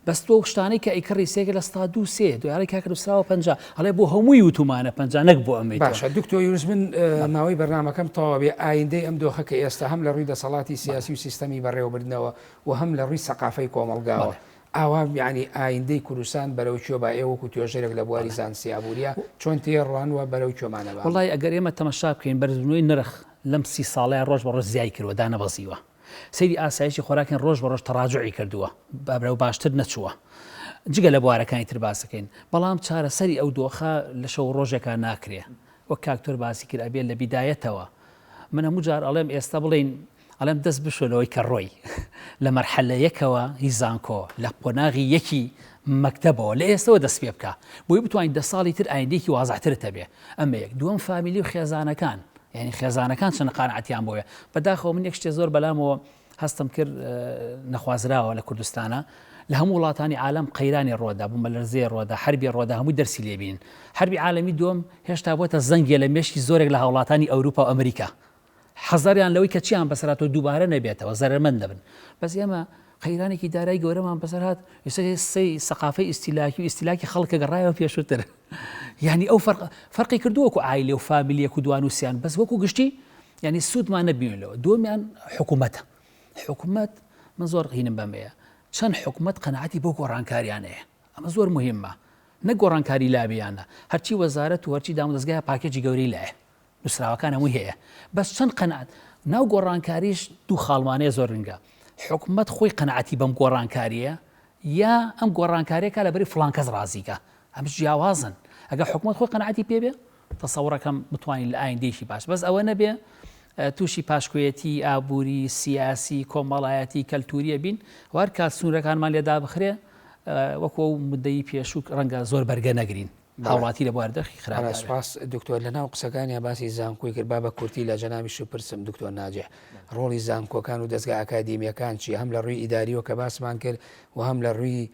بەس تۆ شتانەی کە ئەیکڕی سێگە لە 102 دوای کاکرسراوە 50 هەڵێ بۆ هەمووی وتومانە 50 نەک بۆ ئەمەی باشە دکتۆر یونس من ناوەی بەرنامەکەم تەواو بێ ئایندەی ئەم دۆخەکە ئێستا هەم لە ڕووی دەسەڵاتی سیاسی و سیستەمی بەڕێوەبردنەوە و هەم لە ڕووی سەقافەی کۆمەڵگاوە ئاوا یعنی ئایندەی کوردستان بەرەو چۆ با ئێوەکو توێژێرێک لە بواری زانسیابووریە چۆن تێڕوانوە بەرەو چۆمانەوە وڵی ئەگەر ئێمە تەماشا بکەین بەرزبوونەوەی نرخ لەم 30 ساڵەیە ڕۆژ بە ڕۆژ زیای کردووە دانەبەزیوە سەیری ئاسایشی خۆراکن ڕۆژ بە ڕۆژ تەڕاجعی کردووە بەبرەو باشتر نەچووە جگە لە بوارەکانی تر باسەکەین بەڵام چارەسەری ئەو دۆخە لە شەو ڕۆژێکە ناکرێ وەک کاکتۆر باسی کرد ئەبێت لە بیدایەتەوە من هەموو جار ئەڵێم ئێستا بڵین ئەڵێم دەست بشۆلەوەی کە ڕۆی لە مەرحەلە یەکەوە هیزانکۆ لە قۆناغی یەکی مەکتەبەوە لە ئێستەوە دەست پێ بکە بۆی بتوانین 10 ساڵی تر ئایندێکی وازعترتە بێ ئەمە یەک دووەم فامیلی و خێزانەکان یعنی خێزانەکان چەند قانعەتیان بۆیە بەداخەوە من یەک شتێ زۆر بەلامەوە هەستم کرد نەخوازراوە لە کوردستانە لە هەموو وڵاتانی عالم قەیرانی ڕۆدا بوو مەلەرزەیە ڕۆدا حربی ڕۆدا هەمووی دەرسی لێبین حربی عالەمی دووەم هێشتا بۆتە زەنگێ لە مێشکی زۆرێک لە هاوڵاتانی ئەوروپا و ئەمریکا حەزاریان لەوەی کە چیان بەسەراتەوە دووبارە نەبێتەوە زەرمەند دەبن بەس ئێمە قەیرانێکی دارایی گەورەمان بەسەر هات ئێستا سەقافەی ئیستیلاکی و ئیستیلاکی خەڵکە گەڕایەوە پێشووتر یعنی ئەو فەرقی کردو وەکو عایلێ و فامیلیەک و دوانوسیان بەس وەکو گشتی یعنی سوودمان نەبینەوە دووەمیان حکوومەتە حکوومەت من زۆر هینم بەمەیە چەند حکوومەت قەنەعەتی بۆ گۆڕانکاریانەیە ئەمە زۆر مهمە نە گۆڕانکاری لابیانە هەرچی وەزارەت و هەرچی دامەزگای پاکێجی گەورەی لایە نووسراوەکان هەمووی هەیە بەس چەند قەنەعەت ناو گۆڕانکاریش دوو خاڵمانەیە زۆر گرنگە حکوومەت خۆی قەنەعەتی بەم گۆڕانکاریە یا ئەم گۆڕانکاریەکە لەبەری فڵان کەس ڕازیکە ئەمش جیاوازن ئەگەر حکوومەت خۆی قەنەعەتی پێبێ تەسەوڕەکەم بتوانین لە ئایندێکی باش بەس ئەوە نەبێ تووشی پاشکۆیەتی ئابووری سیاسی کۆمەڵایەتی کەلتوریە بین وار کات سنوورەکانمان لێدا بخرێ وەکو مدەی پێشوو ڕەنگە زۆر بەرگە نەگرین هاوڵاتی لە بواردەخی خراپ. سپاس دکتۆر لەناو قسەکانی باسی زانکۆی کرد با بە کورتی لە جەنابیش پرسم دکتۆر ناجێ ڕۆڵی زانکۆکان و دەستگا ئاکادیمیەکان چی هەم لە ڕووی ئیداریەوە کە باسمان کرد و هەم لە ڕووی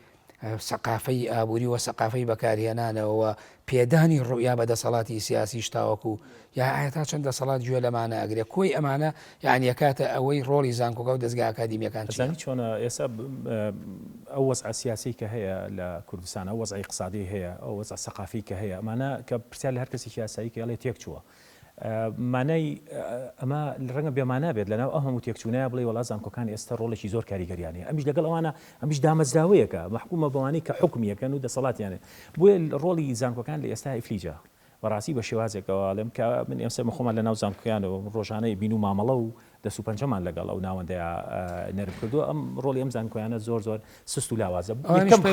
سەقافەی ئابووری و سەقافەی بەکارهێنانەوە پێدانی ڕوویا بە دەسەڵاتی سیاسی شتاوەکو یا ئاەتا چەند دەسەڵات گوێ لەمانە ئەگرێ کۆی ئەمانە یعنی یەکاتە ئەوەی ڕۆڵی زانکۆکە و دەستگا ئاکادیمیەکان زانی چۆنە ئێستا ئەو وەزع سیاسی کە هەیە لە کوردستان ئەو وەزعی اقتصادی هەیە ئەو وەزع سەقافی کە هەیە ئەمانە کە پرسیار لە هەر کەسی سیاسایی کە ئەڵێ تێک چووە مانای ئەمە ڕەنگە بێمانە بێت لەناو ئەو هەموو تێکچوونەیە بڵێ وڵات زانکۆکان ئێستا ڕۆڵێکی زۆر کاریگەریانەیە ئەمیش لەگەڵ ئەوانە ئەمیش دامەزراوەیەکە محکومە بەوانەی کە حکمیەکەن و دەسەڵاتیانێ بۆیە ڕۆڵی زانکۆکان لە ئێستا ئیفلیجە بەڕاستی بە شێوازێکەوەڵێم کە من ئێمسە خۆمان لە ناو زانکۆیان و ڕۆژانەی بین و مامەڵە و دەسو پەنجەمان لەگەڵ ئەو ناوەندەیە نەرم کردو ئەم ڕۆڵی ئەم زانکۆیانە زۆر زۆر سست و لاوازە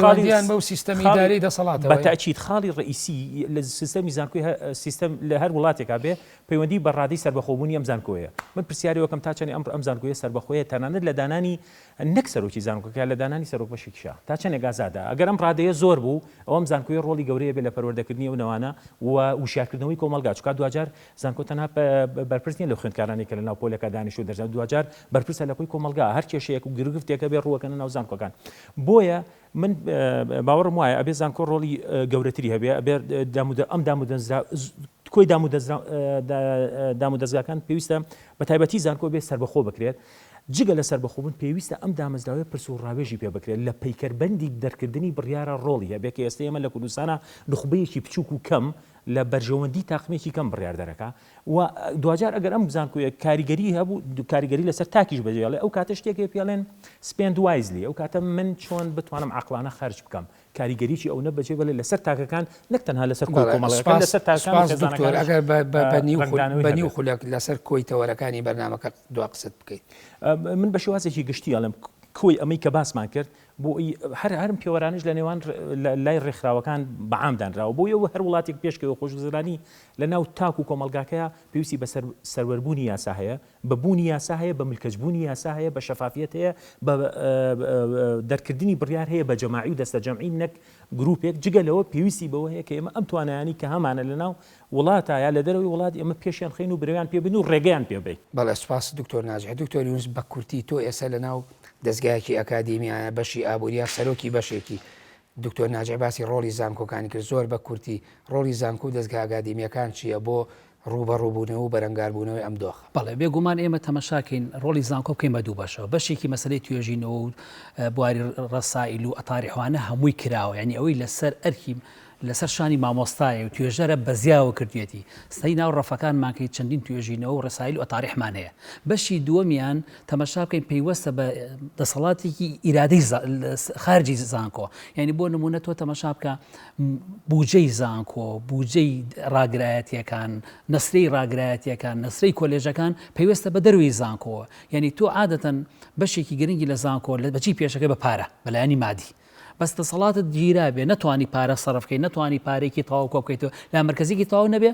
خاڵیان بەو سیستەمی ئیداری دەسەڵاتەوە بە تاکید خاڵی ڕئیسی لە سیستەمی زانکۆی سیستەم لە هەر وڵاتێکا بێ پەیوەندی بە ڕادی سەربەخۆبوونی ئەم زانکۆیە من پرسیاریەوەکەم تا چەندی ئەم زانکۆیە سەربەخۆیە تەنانەت لە دانانی نەک سەرۆکی زانکۆکە لە دانانی سەرۆک بەشێکیشە تا چەندێک ئازادە ئەگەر ئەم ڕادەیە زۆر بوو ئەو ئەم زانکۆیە ڕۆڵی گەورەیە بێ لە پەروەردەکردنی ئەو نەوانە و وشارکردنەوەی کۆمەلگا چکە دوجار زانکۆ تەنها بەرپرس نیە لە خوێندکارانی کە لە ناو پۆلەکە دانیشتو دەرزان دوجار بەرپرسە لە خۆی کۆمەلگا هەر کێشەیەک و گرفتێکە بێ ڕووەکەنە ناو زانکۆکان بۆیە من باوەڕم وایە ئەبێ زانکۆ ڕۆڵی گەورەتری هەبێ ئەبێ ئەم کۆی دامودەزگاکان پێویستە بە تایبەتی زانکۆ بێ سەربەخۆ بکرێت جگە لە سەربەخۆبوون پێویستە ئەم دامەزراوەیە پرس و ڕاوێژی پێ بکرێت لە پەیکەربەندی دەرکردنی بڕیارە ڕۆڵی هەبێ کە ئێستا ئێمە لە کوردستانە نخبەیەکی بچووک و کەم لە بەرژەوەندی تاقمێکی کەم بڕیار دەرەکە و دوجار ئەگەر ئەم زانکۆیە کاریگەری هەبوو کاریگەری لەسەر تاکیش بەجێڵێ ئەو کاتە شتێکی پێڵێن سپێند وایزلی ئەو کاتە من چۆن بتوانم عقلانە خەرج بکەم کاریگەریی ئەو نەبەجێ بڵێ لەسەر تاکەکان نەک تەنها لەسەر کۆمەڵەکان لەسەر تاکان ئەگەر بەنیو خولێک لەسەر کۆی تەوەرەکانی بەرنامەکە دوا قسەت بکەیت من بە شێوازێکی گشتی ئەڵێم کۆی ئەمەی کە باسمان کرد بۆ هەرم پێوەرانش لە نێوان لای ڕێکخراوەکان بەعامدانراوە بۆ ئەوە هەر وڵاتێک پێشکەوە خۆشگوزەرانی لە ناو تاک و کۆمەلگاکەیە پێویستی بە سەروەربوونی یاسا هەیە بە بوونی یاسا هەیە بە ملکەجبوونی یاسا هەیە بە شەفافیەت هەیە بە دەرکردنی بڕیار هەیە بە جەماعی و دەستە جەمعی نەک گروپێک جگە لەوە پێویستی بەوە هەیە کە ئێمە ئەم توانایانی کە هەمانە لە ناو وڵاتایە لە دەرەوەی وڵات ئێمە پێشیان خین و برەویان پێ بن و ڕێگەیان پێ بێت. بەڵێ سپاس دکتۆر ناجێ دکتۆر یونس بە کورتی تۆ ئێستا لە ناو دەستگایەکی ئەکادیمیایە بەشی ئابووریە سەرۆکی بەشێکی دکتۆر ناجێ باسی ڕۆڵی زانکۆکانی کرد زۆر بە کورتی ڕۆڵی زانکۆ و دەستگا ئەکادیمیەکان چییە بۆ ڕوبەڕووبوونەوە و بەرەنگاربوونەوەی ئەم دۆخ. بەڵێ بێگومان ئێمە تەمەشاکەین ڕۆڵی زانکۆ بکەین بە دوو بەشەوە بەشێکی مەسلەی توێژینەوە و بواری ڕسائیل و ئەتاریحوانە هەمووی کراوە یعنی ئەوەی لەسەر ئەرکی لەسەر شانی مامۆستایە و توێژەرە بەزیاوە کردوێتی سەی ناو ڕەفەکانمانکەی چەندین توێژینەوە و ڕسایل و ئەتاریحمان هەیە بەشی دووەمیان تەمەشا بکەین پەیوەستە بە دەسەڵاتێکی ئیرادەی خارجی زانکۆ یعنی بۆ نمونە تۆ تەمەشا بکە بوجەی زانکۆ بوجەی ڕاگرایەتیەکان نەسرەی ڕاگرایەتیەکان نەسرەی کۆلێژەکان پەیوەستە بە دەروی زانکۆوە یعنی تۆ عادەتەن بەشێکی گرنگی لە زانکۆ لە بەچی پێشەکەی بە پارە بەلایانی مادی بەس دەسەڵاتت گیرا بێ نەتوانی پارە سەرفکەی نەتوانی پارێکی تەواو کۆ بکەیتەوە لا مرکزێکی تەواو نەبێ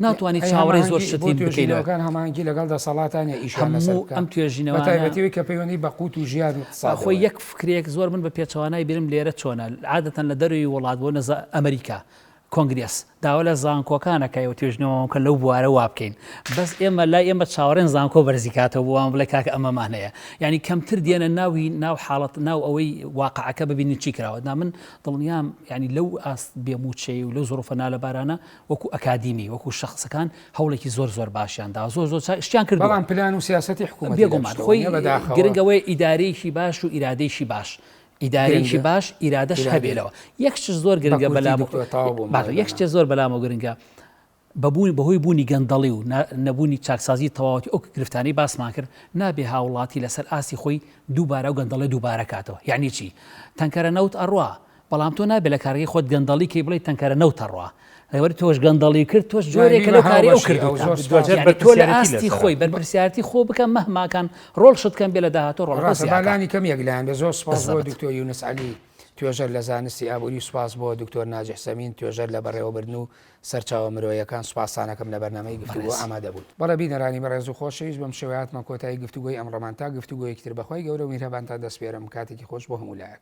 ناتوانانی چاوەڕێی زۆر شتین بکەیتەوەکان هەمانگی لەگەڵ دەسەڵاتانە ئیشانە ئەم توێژینەوە تایبەتیەوەی کە پەیوەندی بە قوت و ژیان خۆی یەک فکرێک زۆر من بە پێچەوانای بیرم لێرە چۆنە عادەتەن لە دەروی وڵات بۆ نەزە ئەمریکا کۆنگرێس داوا لە زانکۆکانەکەیەوە توێژنەوەکە لەو بوارە وا بکەین بەس ئێمە لای ئێمە چاوەڕێن زانکۆ بەرزیکاتەوە بۆوان بڵێ کاکە ئەمەمان هەیە یعنی کەمتر دیێنە ناوی ناو حاڵەت ناو ئەوەی واقعەکە ببینین چی کراوە من دڵنیام ینی لەو ئاست بێموچەی و لەو زۆرفە نالەبارانە وەکو ئەکادیمی وەکو شخصەکان هەوڵێکی زۆر زۆر باشیان دا زۆر شتیان کرد بەڵام پلان و سیاسەتی حکوومەت بێگومان خۆی گرنگەوەی ئیدارەیەکی باش و ئیرادەیەکی باش ئیدارێکی باش ئیرادەش هەبێتەوە یەکش زۆر گرنگە یەکشتێ زۆر بەلامەوە گرنگە بەهۆی بوونی گەندەڵی و نەبوونی چاکسازی تەواوەتی ئەو گرفتانی باسمان کرد نابێ هاوڵاتی لەسەر ئاسی خۆی دووبارە و گەندەڵی دووبارە کاتەوە یعنی چی تەنکەرە نەوت ئەڕوا بەڵام تۆ نابێت لە کارەکەی خۆت گەندەڵی کەی بڵێ تەنکەرە نەوت ئەڕوا لەوەری تۆش گەندەڵی کرد تۆش جۆرێکە لەو کاری ئەو کردو تۆ لە ئاستی خۆی بەرپرسیارەتی خۆ بکەم مەهماکان ڕۆڵ شتکەم بێ لە داهاتۆ ڕۆڵبالانی کەم یەکلایەن بە زۆر سپاس بۆ دکتۆر یونس عەلی توێژەر لە زانستی ئابووری سوپاس بۆ دکتۆر ناجح سەمین توێژەر لە بەڕێوەبردن و سەرچاوە مرۆیەکان سوپاسانەکەم لە بەرنامەی گفتوگۆ ئامادە بوود. بەڵە بینەرانی بەڕێز و خۆشەویست بەم شێوەیەتمە کۆتایی گفتوگۆی ئەمڕۆمان تا گفتوگۆیەکتر بەخۆی گەورە و میهرەبانتان دەسپێرم کاتێکی خۆش بۆ هەموو لایەک.